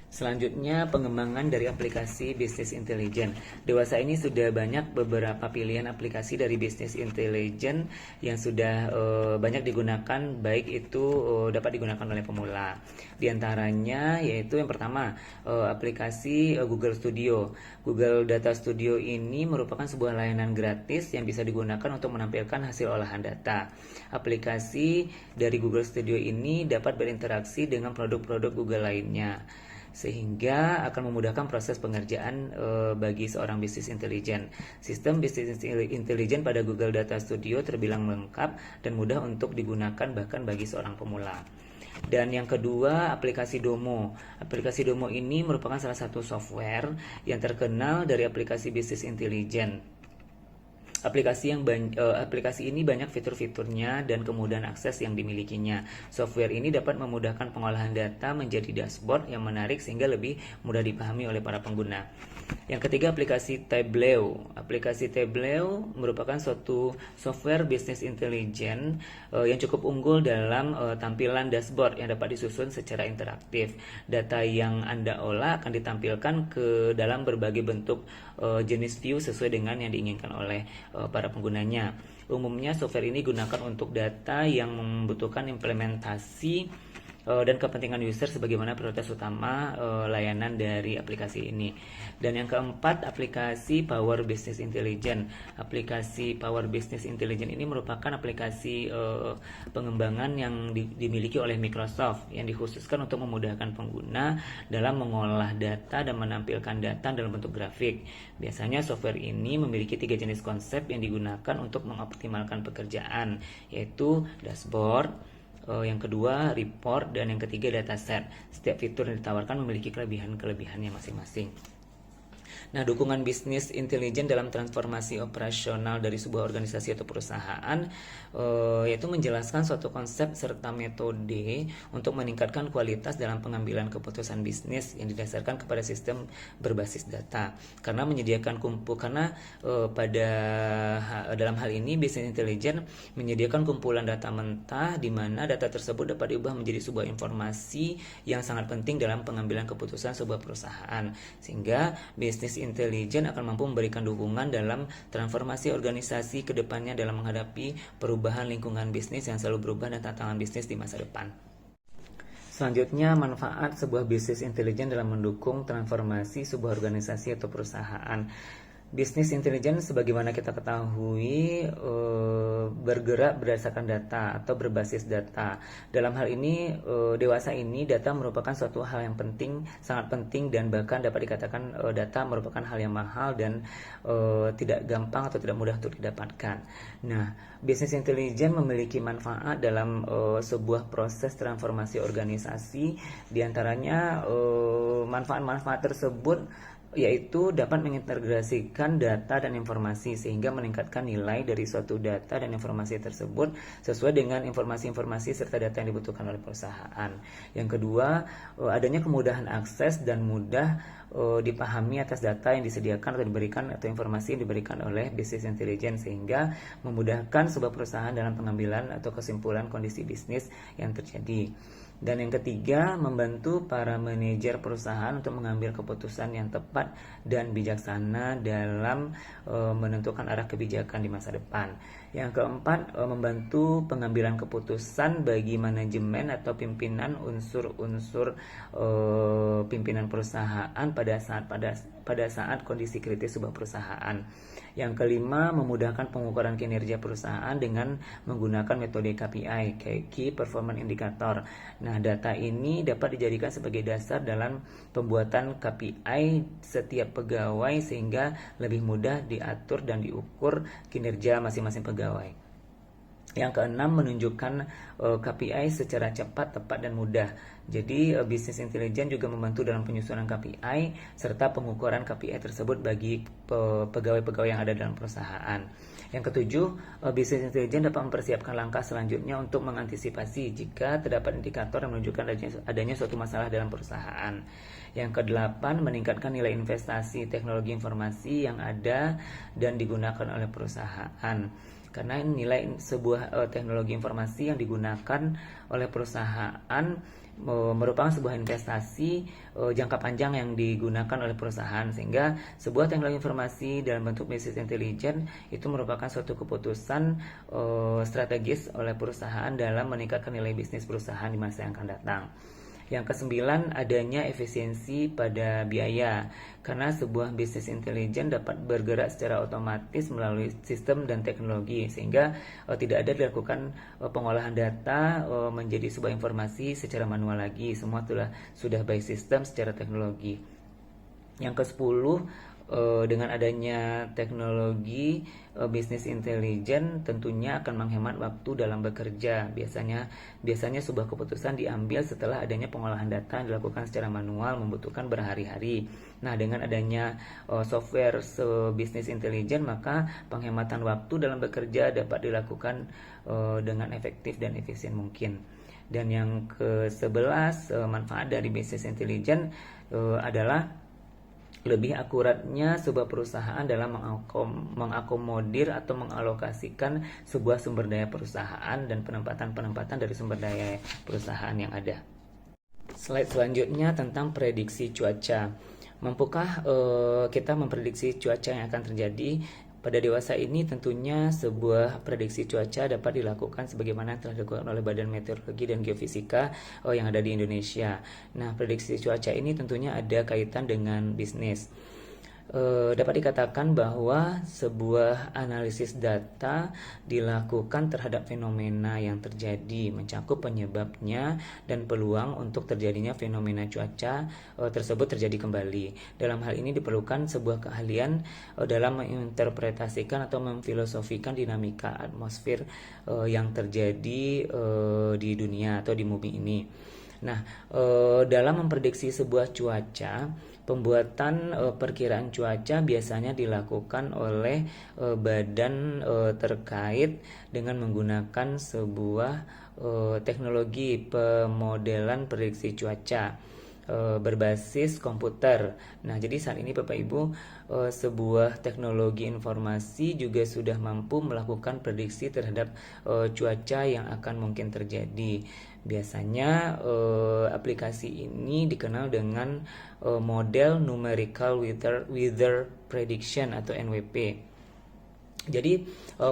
Selanjutnya, pengembangan dari aplikasi bisnis intelijen. Dewasa ini sudah banyak beberapa pilihan aplikasi dari bisnis intelijen yang sudah banyak digunakan, baik itu dapat digunakan oleh pemula. Di antaranya yaitu yang pertama, aplikasi Google Studio. Google Data Studio ini merupakan sebuah layanan gratis yang bisa digunakan untuk menampilkan hasil olahan data. Aplikasi dari Google Studio ini dapat berinteraksi dengan produk-produk Google lainnya, sehingga akan memudahkan proses pengerjaan bagi seorang bisnis intelijen. Sistem bisnis intelijen pada Google Data Studio terbilang lengkap dan mudah untuk digunakan bahkan bagi seorang pemula. Dan yang kedua, aplikasi Domo. Aplikasi Domo ini merupakan salah satu software yang terkenal dari aplikasi bisnis intelijen. Aplikasi ini banyak fitur-fiturnya dan kemudahan akses yang dimilikinya. Software ini dapat memudahkan pengolahan data menjadi dashboard yang menarik sehingga lebih mudah dipahami oleh para pengguna. Yang ketiga, aplikasi Tableau. Aplikasi Tableau merupakan suatu software bisnis intelijen yang cukup unggul dalam tampilan dashboard yang dapat disusun secara interaktif. Data yang Anda olah akan ditampilkan ke dalam berbagai bentuk jenis view sesuai dengan yang diinginkan oleh para penggunanya. Umumnya software ini digunakan untuk data yang membutuhkan implementasi dan kepentingan user sebagaimana prioritas utama layanan dari aplikasi ini. Dan yang keempat, aplikasi Power Business Intelligence. Aplikasi Power Business Intelligence ini merupakan aplikasi pengembangan yang dimiliki oleh Microsoft yang dikhususkan untuk memudahkan pengguna dalam mengolah data dan menampilkan data dalam bentuk grafik. Biasanya software ini memiliki 3 jenis konsep yang digunakan untuk mengoptimalkan pekerjaan, yaitu dashboard, yang kedua report, dan yang ketiga dataset. Setiap fitur yang ditawarkan memiliki kelebihan-kelebihannya masing-masing. Nah, dukungan bisnis intelijen dalam transformasi operasional dari sebuah organisasi atau perusahaan yaitu menjelaskan suatu konsep serta metode untuk meningkatkan kualitas dalam pengambilan keputusan bisnis yang didasarkan kepada sistem berbasis data. Karena dalam hal ini bisnis intelijen menyediakan kumpulan data mentah di mana data tersebut dapat diubah menjadi sebuah informasi yang sangat penting dalam pengambilan keputusan sebuah perusahaan, sehingga bisnis intelijen akan mampu memberikan dukungan dalam transformasi organisasi ke depannya dalam menghadapi perubahan lingkungan bisnis yang selalu berubah dan tantangan bisnis di masa depan. Selanjutnya, manfaat sebuah bisnis intelijen dalam mendukung transformasi sebuah organisasi atau perusahaan. Bisnis intelijen sebagaimana kita ketahui bergerak berdasarkan data atau berbasis data. Dalam hal ini dewasa ini data merupakan suatu hal yang penting, sangat penting, dan bahkan dapat dikatakan data merupakan hal yang mahal dan tidak gampang atau tidak mudah untuk didapatkan. Nah, bisnis intelijen memiliki manfaat dalam sebuah proses transformasi organisasi. Di antaranya manfaat-manfaat tersebut yaitu dapat mengintegrasikan data dan informasi sehingga meningkatkan nilai dari suatu data dan informasi tersebut sesuai dengan informasi-informasi serta data yang dibutuhkan oleh perusahaan. Yang kedua, adanya kemudahan akses dan mudah dipahami atas data yang disediakan atau diberikan atau informasi yang diberikan oleh business intelligence sehingga memudahkan sebuah perusahaan dalam pengambilan atau kesimpulan kondisi bisnis yang terjadi. Dan yang ketiga, membantu para manajer perusahaan untuk mengambil keputusan yang tepat dan bijaksana dalam menentukan arah kebijakan di masa depan. Yang keempat, membantu pengambilan keputusan bagi manajemen atau pimpinan unsur-unsur pimpinan perusahaan pada saat kondisi kritis sebuah perusahaan. Yang kelima, memudahkan pengukuran kinerja perusahaan dengan menggunakan metode KPI, Key Performance Indicator. Nah, data ini dapat dijadikan sebagai dasar dalam pembuatan KPI setiap pegawai sehingga lebih mudah diatur dan diukur kinerja masing-masing pegawai. Yang keenam, menunjukkan KPI secara cepat, tepat, dan mudah. Jadi, Business Intelligence juga membantu dalam penyusunan KPI serta pengukuran KPI tersebut bagi pegawai-pegawai yang ada dalam perusahaan. Yang ketujuh, Business Intelligence dapat mempersiapkan langkah selanjutnya untuk mengantisipasi jika terdapat indikator yang menunjukkan adanya suatu masalah dalam perusahaan. Yang kedelapan, meningkatkan nilai investasi teknologi informasi yang ada dan digunakan oleh perusahaan. Karena nilai sebuah teknologi informasi yang digunakan oleh perusahaan merupakan sebuah investasi jangka panjang yang digunakan oleh perusahaan, sehingga sebuah teknologi informasi dalam bentuk business intelligence itu merupakan suatu keputusan strategis oleh perusahaan dalam meningkatkan nilai bisnis perusahaan di masa yang akan datang. Yang kesembilan, adanya efisiensi pada biaya, karena sebuah bisnis intelijen dapat bergerak secara otomatis melalui sistem dan teknologi, sehingga tidak ada dilakukan pengolahan data menjadi sebuah informasi secara manual lagi. Semua sudah by system secara teknologi. Yang ke-10, dengan adanya teknologi bisnis intelijen tentunya akan menghemat waktu dalam bekerja. Biasanya sebuah keputusan diambil setelah adanya pengolahan data yang dilakukan secara manual membutuhkan berhari-hari. Nah, dengan adanya software bisnis intelijen, maka penghematan waktu dalam bekerja dapat dilakukan dengan efektif dan efisien mungkin. Dan yang ke-11, manfaat dari bisnis intelijen adalah lebih akuratnya sebuah perusahaan dalam mengakomodir atau mengalokasikan sebuah sumber daya perusahaan dan penempatan dari sumber daya perusahaan yang ada. Slide selanjutnya tentang prediksi cuaca. Mampukah kita memprediksi cuaca yang akan terjadi? Pada dewasa ini tentunya sebuah prediksi cuaca dapat dilakukan sebagaimana telah dilakukan oleh Badan Meteorologi dan Geofisika yang ada di Indonesia. Nah, prediksi cuaca ini tentunya ada kaitan dengan bisnis. Dapat dikatakan bahwa sebuah analisis data dilakukan terhadap fenomena yang terjadi, mencakup penyebabnya dan peluang untuk terjadinya fenomena cuaca tersebut terjadi kembali. Dalam hal ini diperlukan sebuah keahlian dalam menginterpretasikan atau memfilosofikan dinamika atmosfer yang terjadi di dunia atau di bumi ini. Nah, dalam memprediksi sebuah cuaca, pembuatan perkiraan cuaca biasanya dilakukan oleh badan terkait dengan menggunakan sebuah teknologi pemodelan prediksi cuaca berbasis komputer. Nah, jadi saat ini Bapak Ibu, sebuah teknologi informasi juga sudah mampu melakukan prediksi terhadap cuaca yang akan mungkin terjadi. Biasanya aplikasi ini dikenal dengan model numerical weather prediction atau NWP. Jadi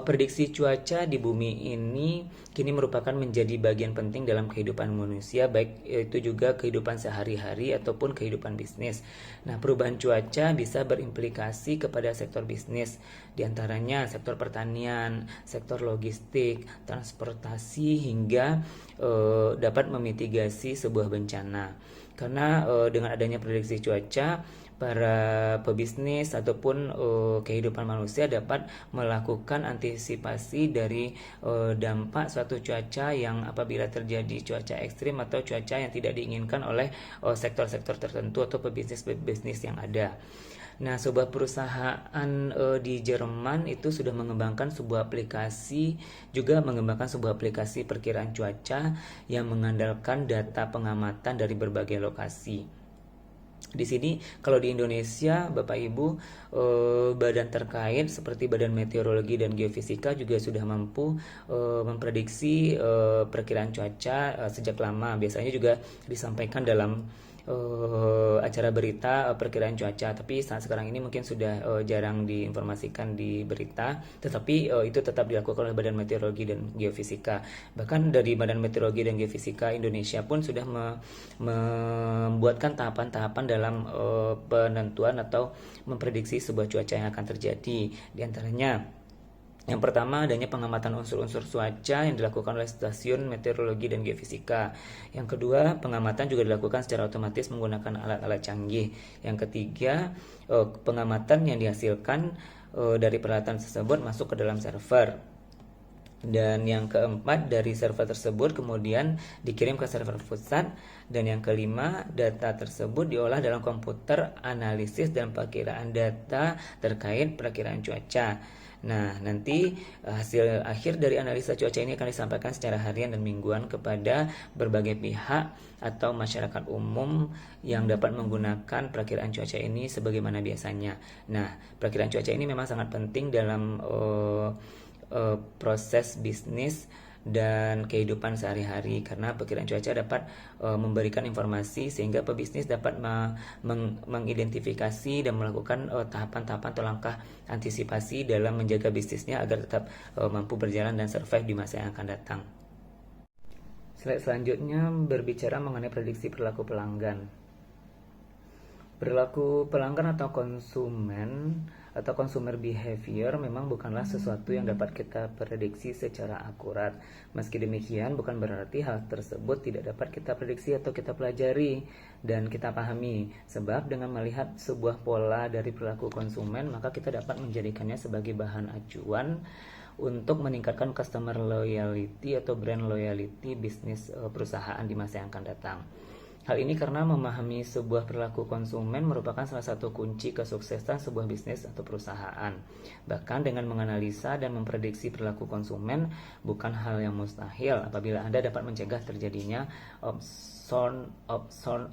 prediksi cuaca di bumi ini kini merupakan menjadi bagian penting dalam kehidupan manusia, baik itu juga kehidupan sehari-hari ataupun kehidupan bisnis. Nah, perubahan cuaca bisa berimplikasi kepada sektor bisnis, diantaranya sektor pertanian, sektor logistik, transportasi, hingga dapat memitigasi sebuah bencana. Karena dengan adanya prediksi cuaca, para pebisnis ataupun kehidupan manusia dapat melakukan antisipasi dari dampak suatu cuaca yang apabila terjadi cuaca ekstrim atau cuaca yang tidak diinginkan oleh sektor-sektor tertentu atau pebisnis yang ada. Nah, sebuah perusahaan di Jerman itu sudah mengembangkan sebuah aplikasi, juga mengembangkan sebuah aplikasi perkiraan cuaca yang mengandalkan data pengamatan dari berbagai lokasi. Di sini kalau di Indonesia Bapak Ibu, badan terkait seperti Badan Meteorologi dan Geofisika juga sudah mampu memprediksi perkiraan cuaca sejak lama. Biasanya juga disampaikan dalam acara berita perkiraan cuaca, tapi saat sekarang ini mungkin sudah jarang diinformasikan di berita, tetapi itu tetap dilakukan oleh Badan Meteorologi dan Geofisika. Bahkan dari Badan Meteorologi dan Geofisika Indonesia pun sudah membuatkan tahapan-tahapan dalam penentuan atau memprediksi sebuah cuaca yang akan terjadi. Di antaranya yang pertama, adanya pengamatan unsur-unsur cuaca yang dilakukan oleh stasiun meteorologi dan geofisika. Yang kedua, pengamatan juga dilakukan secara otomatis menggunakan alat-alat canggih. Yang ketiga, pengamatan yang dihasilkan dari peralatan tersebut masuk ke dalam server. Dan yang keempat, dari server tersebut kemudian dikirim ke server pusat. Dan yang kelima, data tersebut diolah dalam komputer analisis dan perkiraan data terkait perakiraan cuaca. Nah, nanti hasil akhir dari analisa cuaca ini akan disampaikan secara harian dan mingguan kepada berbagai pihak atau masyarakat umum yang dapat menggunakan perakiraan cuaca ini sebagaimana biasanya. Nah, perakiraan cuaca ini memang sangat penting dalam proses bisnis dan kehidupan sehari-hari, karena perkiraan cuaca dapat memberikan informasi sehingga pebisnis dapat mengidentifikasi dan melakukan tahapan-tahapan atau langkah antisipasi dalam menjaga bisnisnya agar tetap mampu berjalan dan survive di masa yang akan datang. Slide selanjutnya berbicara mengenai prediksi perilaku pelanggan. Perilaku pelanggan atau konsumen atau consumer behavior memang bukanlah sesuatu yang dapat kita prediksi secara akurat. Meski demikian, bukan berarti hal tersebut tidak dapat kita prediksi atau kita pelajari dan kita pahami. Sebab dengan melihat sebuah pola dari perilaku konsumen, maka kita dapat menjadikannya sebagai bahan acuan untuk meningkatkan customer loyalty atau brand loyalty bisnis perusahaan di masa yang akan datang. Hal ini karena memahami sebuah perilaku konsumen merupakan salah satu kunci kesuksesan sebuah bisnis atau perusahaan. Bahkan dengan menganalisa dan memprediksi perilaku konsumen bukan hal yang mustahil apabila Anda dapat mencegah terjadinya upside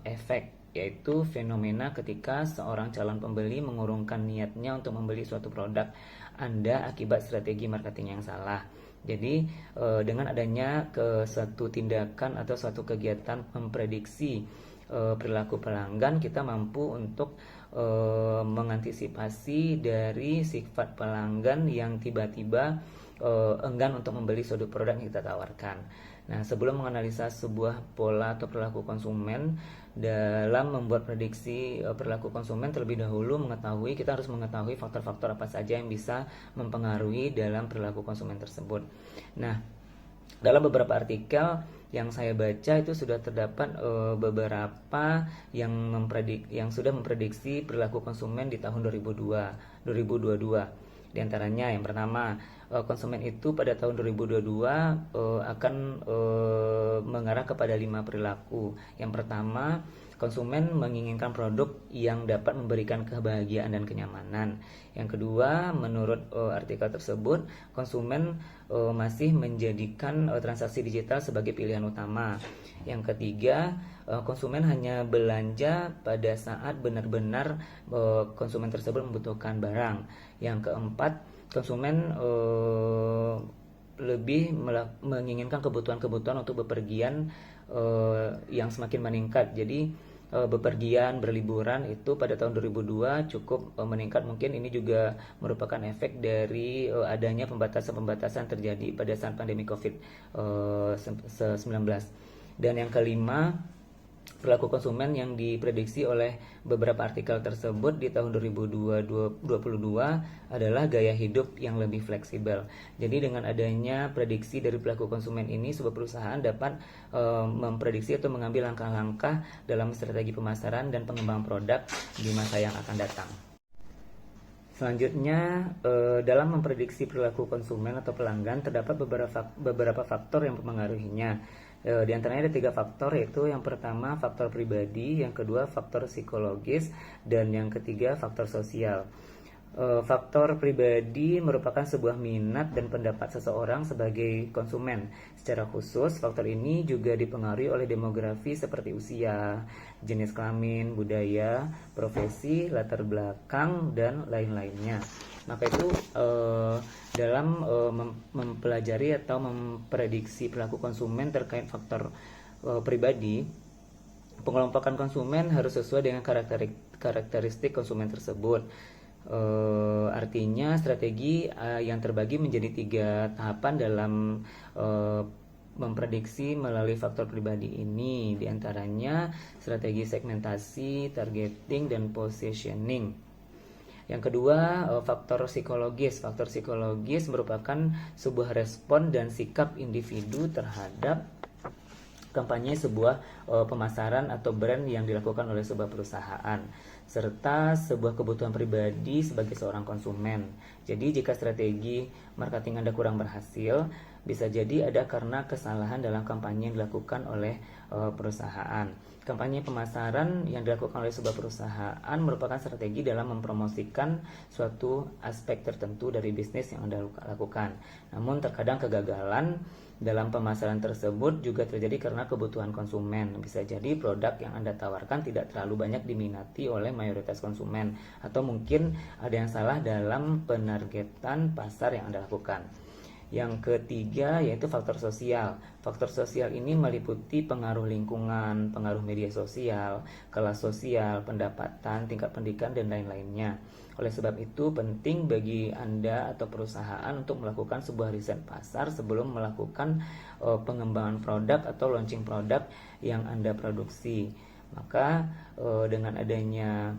effect, yaitu fenomena ketika seorang calon pembeli mengurungkan niatnya untuk membeli suatu produk Anda akibat strategi marketing yang salah. Jadi dengan adanya suatu tindakan atau suatu kegiatan memprediksi perilaku pelanggan, kita mampu untuk mengantisipasi dari sifat pelanggan yang tiba-tiba enggan untuk membeli suatu produk yang kita tawarkan. Nah, sebelum menganalisa sebuah pola atau perilaku konsumen, dalam membuat prediksi perilaku konsumen terlebih dahulu kita harus mengetahui faktor-faktor apa saja yang bisa mempengaruhi dalam perilaku konsumen tersebut. Nah, dalam beberapa artikel yang saya baca itu sudah terdapat beberapa yang sudah memprediksi perilaku konsumen di tahun 2022. Di antaranya yang pertama, konsumen itu pada tahun 2022 akan mengarah kepada 5 perilaku. Yang pertama, konsumen menginginkan produk yang dapat memberikan kebahagiaan dan kenyamanan. Yang kedua, menurut artikel tersebut, konsumen masih menjadikan transaksi digital sebagai pilihan utama. Yang ketiga, konsumen hanya belanja pada saat benar-benar konsumen tersebut membutuhkan barang. Yang keempat, konsumen lebih menginginkan kebutuhan-kebutuhan untuk bepergian yang semakin meningkat. Jadi bepergian, berliburan itu pada tahun 2002 cukup meningkat. Mungkin ini juga merupakan efek dari adanya pembatasan-pembatasan terjadi pada saat pandemi COVID-19. Dan yang kelima, perilaku konsumen yang diprediksi oleh beberapa artikel tersebut di tahun 2022 adalah gaya hidup yang lebih fleksibel. Jadi dengan adanya prediksi dari perilaku konsumen ini, sebuah perusahaan dapat memprediksi atau mengambil langkah-langkah dalam strategi pemasaran dan pengembangan produk di masa yang akan datang. Selanjutnya, dalam memprediksi perilaku konsumen atau pelanggan terdapat beberapa faktor yang mempengaruhinya. Di antaranya ada 3 faktor, yaitu yang pertama faktor pribadi, yang kedua faktor psikologis, dan yang ketiga faktor sosial. Faktor pribadi merupakan sebuah minat dan pendapat seseorang sebagai konsumen. Secara khusus, faktor ini juga dipengaruhi oleh demografi seperti usia, jenis kelamin, budaya, profesi, latar belakang, dan lain-lainnya. Maka itu dalam mempelajari atau memprediksi perilaku konsumen terkait faktor pribadi, pengelompokan konsumen harus sesuai dengan karakteristik konsumen tersebut. Artinya strategi yang terbagi menjadi 3 tahapan dalam memprediksi melalui faktor pribadi ini, diantaranya strategi segmentasi, targeting, dan positioning. Yang kedua, faktor psikologis. Faktor psikologis merupakan sebuah respon dan sikap individu terhadap kampanye sebuah pemasaran atau brand yang dilakukan oleh sebuah perusahaan, serta sebuah kebutuhan pribadi sebagai seorang konsumen. Jadi jika strategi marketing Anda kurang berhasil, bisa jadi ada karena kesalahan dalam kampanye yang dilakukan oleh perusahaan. Kampanye pemasaran yang dilakukan oleh sebuah perusahaan merupakan strategi dalam mempromosikan suatu aspek tertentu dari bisnis yang Anda lakukan. Namun terkadang kegagalan dalam pemasaran tersebut juga terjadi karena kebutuhan konsumen. Bisa jadi produk yang Anda tawarkan tidak terlalu banyak diminati oleh mayoritas konsumen, atau mungkin ada yang salah dalam penargetan pasar yang Anda lakukan. Yang ketiga yaitu faktor sosial. Faktor sosial ini meliputi pengaruh lingkungan, pengaruh media sosial, kelas sosial, pendapatan, tingkat pendidikan, dan lain-lainnya. Oleh sebab itu penting bagi Anda atau perusahaan untuk melakukan sebuah riset pasar sebelum melakukan pengembangan produk atau launching produk yang Anda produksi. Maka dengan adanya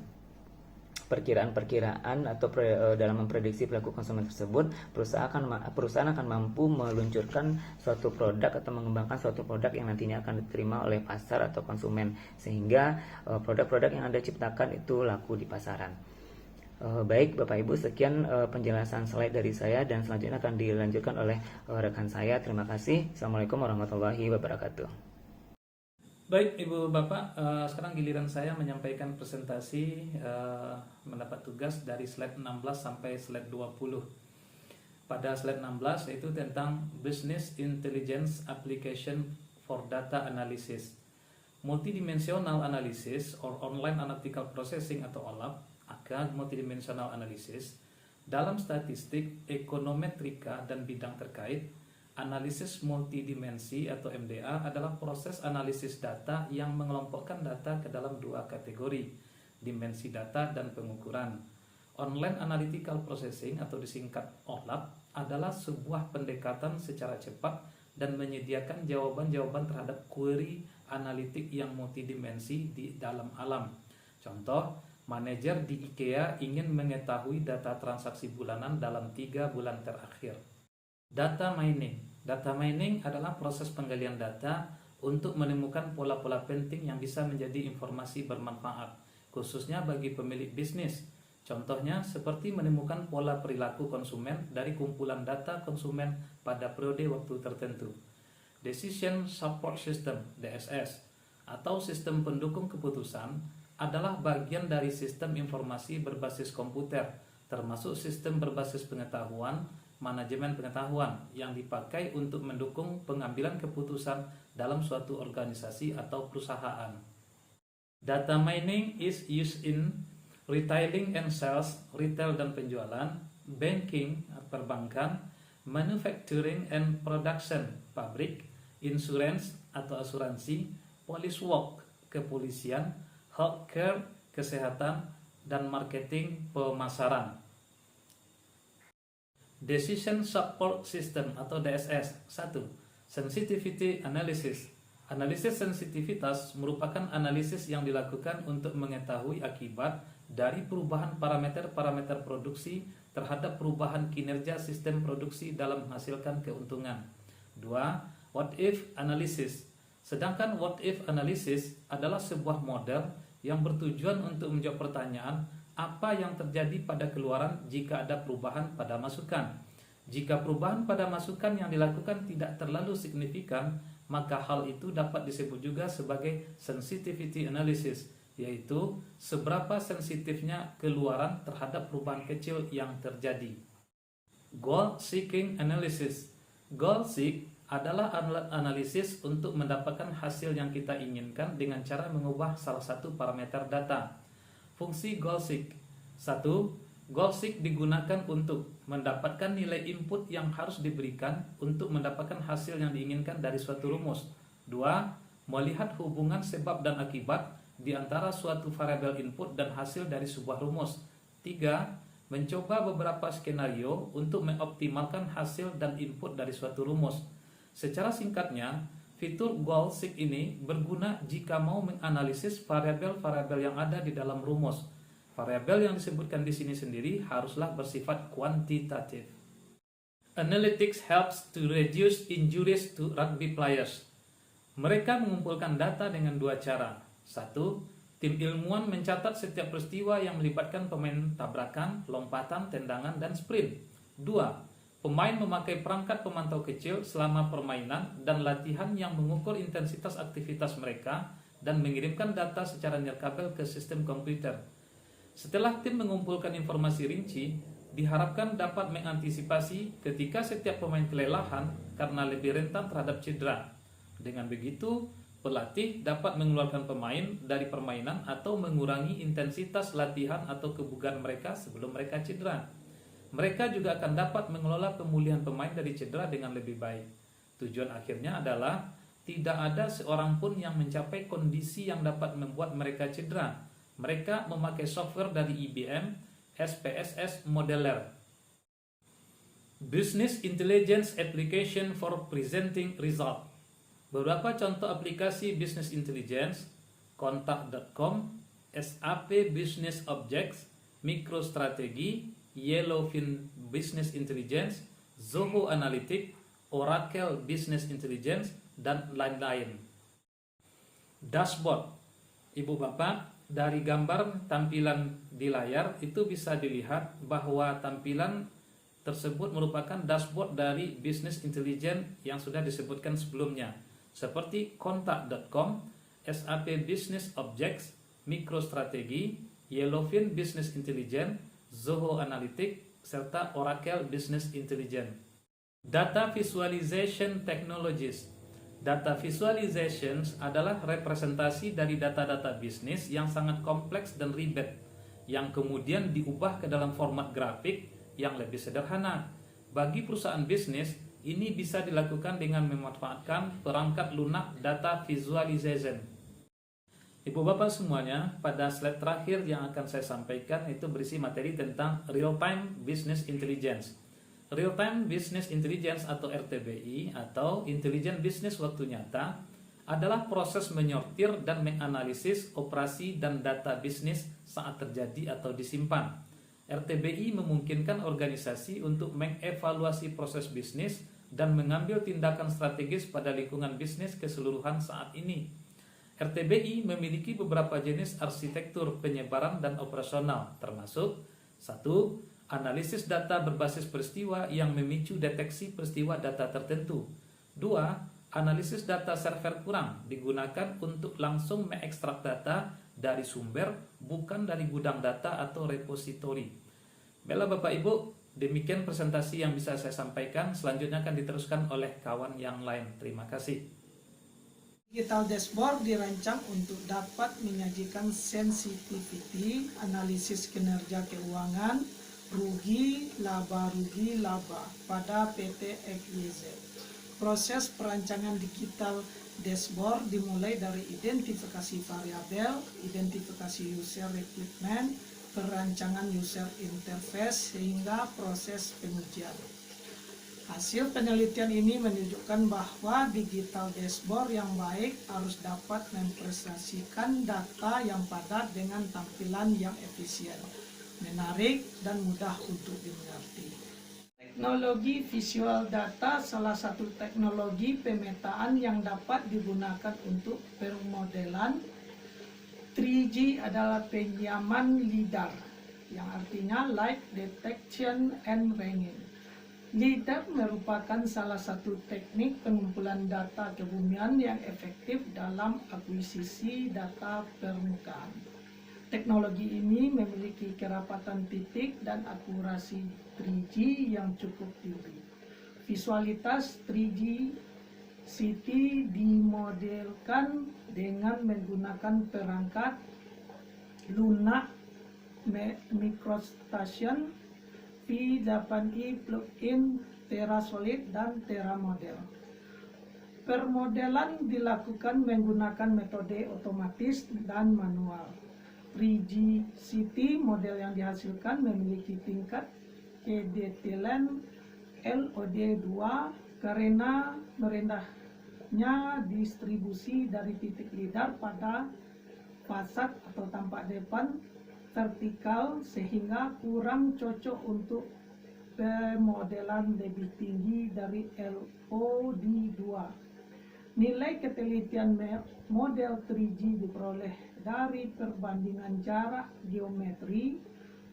perkiraan atau dalam memprediksi perilaku konsumen tersebut, perusahaan akan mampu meluncurkan suatu produk atau mengembangkan suatu produk yang nantinya akan diterima oleh pasar atau konsumen, sehingga produk-produk yang Anda ciptakan itu laku di pasaran. Baik Bapak Ibu, sekian penjelasan slide dari saya, dan selanjutnya akan dilanjutkan oleh rekan saya. Terima kasih. Assalamualaikum warahmatullahi wabarakatuh. Baik Ibu Bapak, sekarang giliran saya menyampaikan presentasi mendapat tugas dari slide 16 sampai slide 20. Pada slide 16 yaitu tentang Business Intelligence Application for Data Analysis. Multidimensional Analysis or Online Analytical Processing atau OLAP, aka Multidimensional Analysis, dalam statistik, ekonometrika, dan bidang terkait. Analisis multidimensi atau MDA adalah proses analisis data yang mengelompokkan data ke dalam 2 kategori, dimensi data dan pengukuran. Online Analytical Processing atau disingkat OLAP adalah sebuah pendekatan secara cepat dan menyediakan jawaban-jawaban terhadap query analitik yang multidimensi di dalam alam. Contoh, manajer di IKEA ingin mengetahui data transaksi bulanan dalam 3 bulan terakhir. Data mining. Data mining adalah proses penggalian data untuk menemukan pola-pola penting yang bisa menjadi informasi bermanfaat, khususnya bagi pemilik bisnis. Contohnya seperti menemukan pola perilaku konsumen dari kumpulan data konsumen pada periode waktu tertentu. Decision Support System (DSS) atau sistem pendukung keputusan adalah bagian dari sistem informasi berbasis komputer, termasuk sistem berbasis pengetahuan, manajemen pengetahuan yang dipakai untuk mendukung pengambilan keputusan dalam suatu organisasi atau perusahaan. Data mining is used in retailing and sales, retail dan penjualan, banking, perbankan, manufacturing and production, pabrik, insurance atau asuransi, police work, kepolisian, healthcare, kesehatan, dan marketing, pemasaran. Decision Support System atau DSS. 1. Sensitivity Analysis Analisis sensitivitas merupakan analisis yang dilakukan untuk mengetahui akibat dari perubahan parameter-parameter produksi terhadap perubahan kinerja sistem produksi dalam menghasilkan keuntungan. 2. What if analysis. Sedangkan what if analysis adalah sebuah model yang bertujuan untuk menjawab pertanyaan apa yang terjadi pada keluaran jika ada perubahan pada masukan. Jika perubahan pada masukan yang dilakukan tidak terlalu signifikan, maka hal itu dapat disebut juga sebagai sensitivity analysis, yaitu seberapa sensitifnya keluaran terhadap perubahan kecil yang terjadi. Goal seeking analysis. Goal seek adalah analisis untuk mendapatkan hasil yang kita inginkan dengan cara mengubah salah satu parameter data. Fungsi goal seek. 1. Goal seek digunakan untuk mendapatkan nilai input yang harus diberikan untuk mendapatkan hasil yang diinginkan dari suatu rumus. 2. Melihat hubungan sebab dan akibat di antara suatu variabel input dan hasil dari sebuah rumus. 3. Mencoba beberapa skenario untuk mengoptimalkan hasil dan input dari suatu rumus. Secara singkatnya, fitur goal seek ini berguna jika mau menganalisis variabel-variabel yang ada di dalam rumus. Variabel yang disebutkan di sini sendiri haruslah bersifat kuantitatif. Analytics helps to reduce injuries to rugby players. Mereka mengumpulkan data dengan dua cara. 1. Tim ilmuwan mencatat setiap peristiwa yang melibatkan pemain tabrakan, lompatan, tendangan, dan sprint. 2. Pemain memakai perangkat pemantau kecil selama permainan dan latihan yang mengukur intensitas aktivitas mereka dan mengirimkan data secara nirkabel ke sistem komputer. Setelah tim mengumpulkan informasi rinci, diharapkan dapat mengantisipasi ketika setiap pemain kelelahan karena lebih rentan terhadap cedera. Dengan begitu, pelatih dapat mengeluarkan pemain dari permainan atau mengurangi intensitas latihan atau kebugaran mereka sebelum mereka cedera. Mereka juga akan dapat mengelola pemulihan pemain dari cedera dengan lebih baik. Tujuan akhirnya adalah tidak ada seorang pun yang mencapai kondisi yang dapat membuat mereka cedera. Mereka memakai software dari IBM, SPSS Modeler. Business Intelligence Application for Presenting Result. Beberapa contoh aplikasi Business Intelligence: Kontak.com, SAP Business Objects, MicroStrategy, Yellowfin Business Intelligence, Zoho Analytics, Oracle Business Intelligence, dan lain-lain. Dashboard. Ibu bapak, dari gambar tampilan di layar itu bisa dilihat bahwa tampilan tersebut merupakan dashboard dari Business Intelligence yang sudah disebutkan sebelumnya, seperti Kontak.com, SAP Business Objects, MicroStrategy, Yellowfin Business Intelligence, Zoho Analytics, serta Oracle Business Intelligence. Data Visualization Technologies. Data visualizations adalah representasi dari data-data bisnis yang sangat kompleks dan ribet, yang kemudian diubah ke dalam format grafik yang lebih sederhana. Bagi perusahaan bisnis, ini bisa dilakukan dengan memanfaatkan perangkat lunak data visualization. Ibu bapak semuanya, pada slide terakhir yang akan saya sampaikan itu berisi materi tentang Real-Time Business Intelligence. Real-Time Business Intelligence atau RTBI atau Intelligent Business Waktu Nyata adalah proses menyortir dan menganalisis operasi dan data bisnis saat terjadi atau disimpan. RTBI memungkinkan organisasi untuk mengevaluasi proses bisnis dan mengambil tindakan strategis pada lingkungan bisnis keseluruhan saat ini. RTBI memiliki beberapa jenis arsitektur penyebaran dan operasional, termasuk 1. Analisis data berbasis peristiwa yang memicu deteksi peristiwa data tertentu. 2. Analisis data server kurang digunakan untuk langsung mengekstrak data dari sumber, bukan dari gudang data atau repositori. Baiklah Bapak Ibu, demikian presentasi yang bisa saya sampaikan. Selanjutnya akan diteruskan oleh kawan yang lain. Terima kasih. Digital dashboard dirancang untuk dapat menyajikan sensitivity, analisis kinerja keuangan, rugi, laba pada PT XYZ. Proses perancangan digital dashboard dimulai dari identifikasi variabel, identifikasi user requirement, perancangan user interface, hingga proses pengujian. Hasil penelitian ini menunjukkan bahwa digital dashboard yang baik harus dapat mempresentasikan data yang padat dengan tampilan yang efisien, menarik, dan mudah untuk dimengerti. Teknologi visual data salah satu teknologi pemetaan yang dapat digunakan untuk pemodelan. 3G adalah penyaman LiDAR, yang artinya Light Detection and Ranging. LiDAR merupakan salah satu teknik pengumpulan data kebumian yang efektif dalam akuisisi data permukaan. Teknologi ini memiliki kerapatan titik dan akurasi 3G yang cukup tinggi. Visualitas 3G CT dimodelkan dengan menggunakan perangkat lunak microstation, P8i plugin, TerraSolid, dan TerraModel. Permodelan dilakukan menggunakan metode otomatis dan manual. 3G CT model yang dihasilkan memiliki tingkat kedetailan LOD2 karena merendahnya distribusi dari titik LiDAR pada fasad atau tampak depan vertikal sehingga kurang cocok untuk pemodelan lebih tinggi dari LOD2. Nilai ketelitian model 3G diperoleh dari perbandingan jarak geometri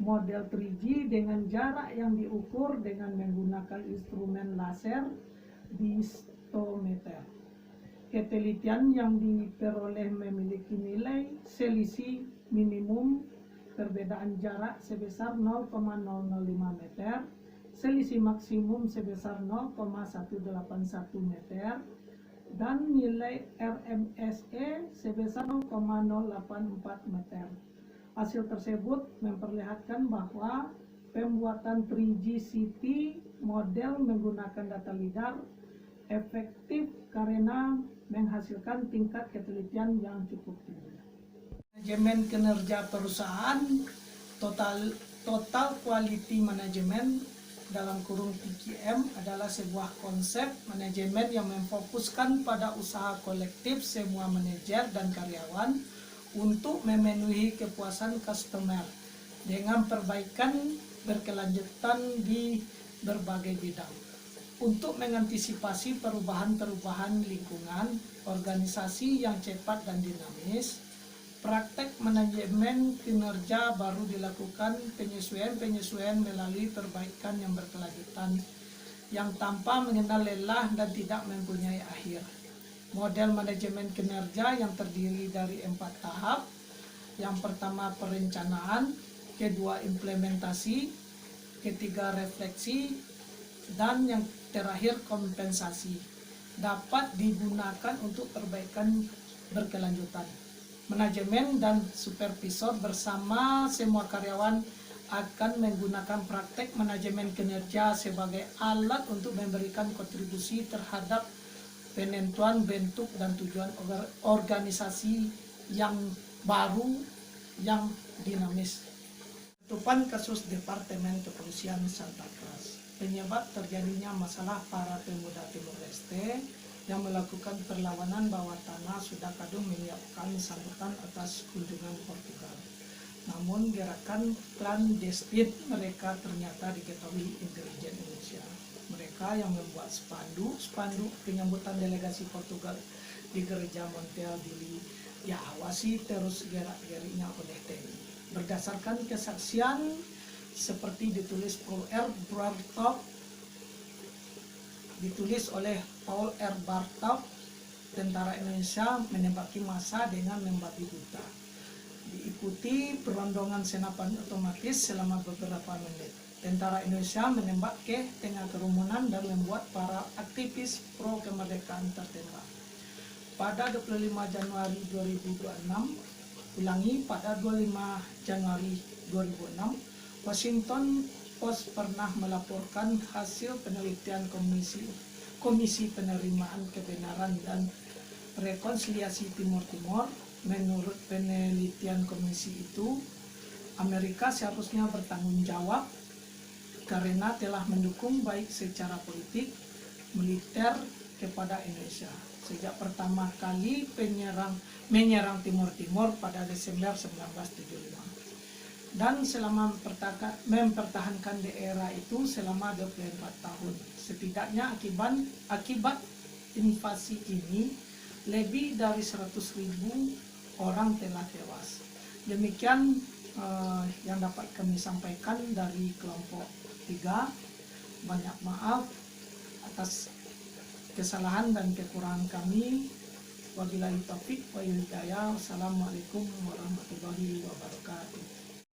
model 3G dengan jarak yang diukur dengan menggunakan instrumen laser distometer. Ketelitian yang diperoleh memiliki nilai selisih minimum perbedaan jarak sebesar 0,005 meter, selisih maksimum sebesar 0,181 meter, dan nilai RMSE sebesar 0,084 meter. Hasil tersebut memperlihatkan bahwa pembuatan 3G CT model menggunakan data LiDAR efektif karena menghasilkan tingkat ketelitian yang cukup tinggi. Manajemen kinerja perusahaan, total quality management dalam kurung TQM adalah sebuah konsep manajemen yang memfokuskan pada usaha kolektif semua manajer dan karyawan untuk memenuhi kepuasan customer dengan perbaikan berkelanjutan di berbagai bidang. Untuk mengantisipasi perubahan-perubahan lingkungan, organisasi yang cepat dan dinamis, praktek manajemen kinerja baru dilakukan penyesuaian melalui perbaikan yang berkelanjutan yang tanpa mengenal lelah dan tidak mempunyai akhir. Model manajemen kinerja yang terdiri dari 4 tahap. Yang pertama perencanaan, kedua implementasi, ketiga refleksi, dan yang terakhir kompensasi. Dapat digunakan untuk perbaikan berkelanjutan. Manajemen dan supervisor bersama semua karyawan akan menggunakan praktek manajemen kinerja sebagai alat untuk memberikan kontribusi terhadap penentuan bentuk dan tujuan organisasi yang baru yang dinamis. Penutupan kasus Departemen Kepolisian Santa Cruz. Penyebab terjadinya masalah para pemuda Timor Leste yang melakukan perlawanan bawah tanah sudah kadung menyiapkan sambutan atas kunjungan Portugal. Namun gerakan clandestin mereka ternyata diketahui intelijen Indonesia. Mereka yang membuat spanduk penyambutan delegasi Portugal di Gereja Montel Dili diawasi terus gerak-geriknya oleh TNI. Berdasarkan kesaksian seperti ditulis Paul R. Bartop, tentara Indonesia menembaki massa dengan membabi buta. Diikuti perondongan senapan otomatis selama beberapa menit. Tentara Indonesia menembak ke tengah kerumunan dan membuat para aktivis pro kemerdekaan tertembak. Pada 25 Januari 2026, pada 25 Januari 2006, Washington Post pernah melaporkan hasil penelitian Komisi Penerimaan Kebenaran dan Rekonsiliasi Timur Timur. Menurut penelitian komisi itu, Amerika seharusnya bertanggung jawab karena telah mendukung baik secara politik, militer kepada Indonesia sejak pertama kali menyerang Timur Timur pada Desember 1975 dan selama mempertahankan daerah itu selama 24 tahun. Setidaknya akibat invasi ini lebih dari 100.000 orang telah tewas. Demikian yang dapat kami sampaikan dari kelompok 3. Banyak maaf atas kesalahan dan kekurangan kami. Wabillahi taufik wa hidayah. Wassalamualaikum warahmatullahi wabarakatuh.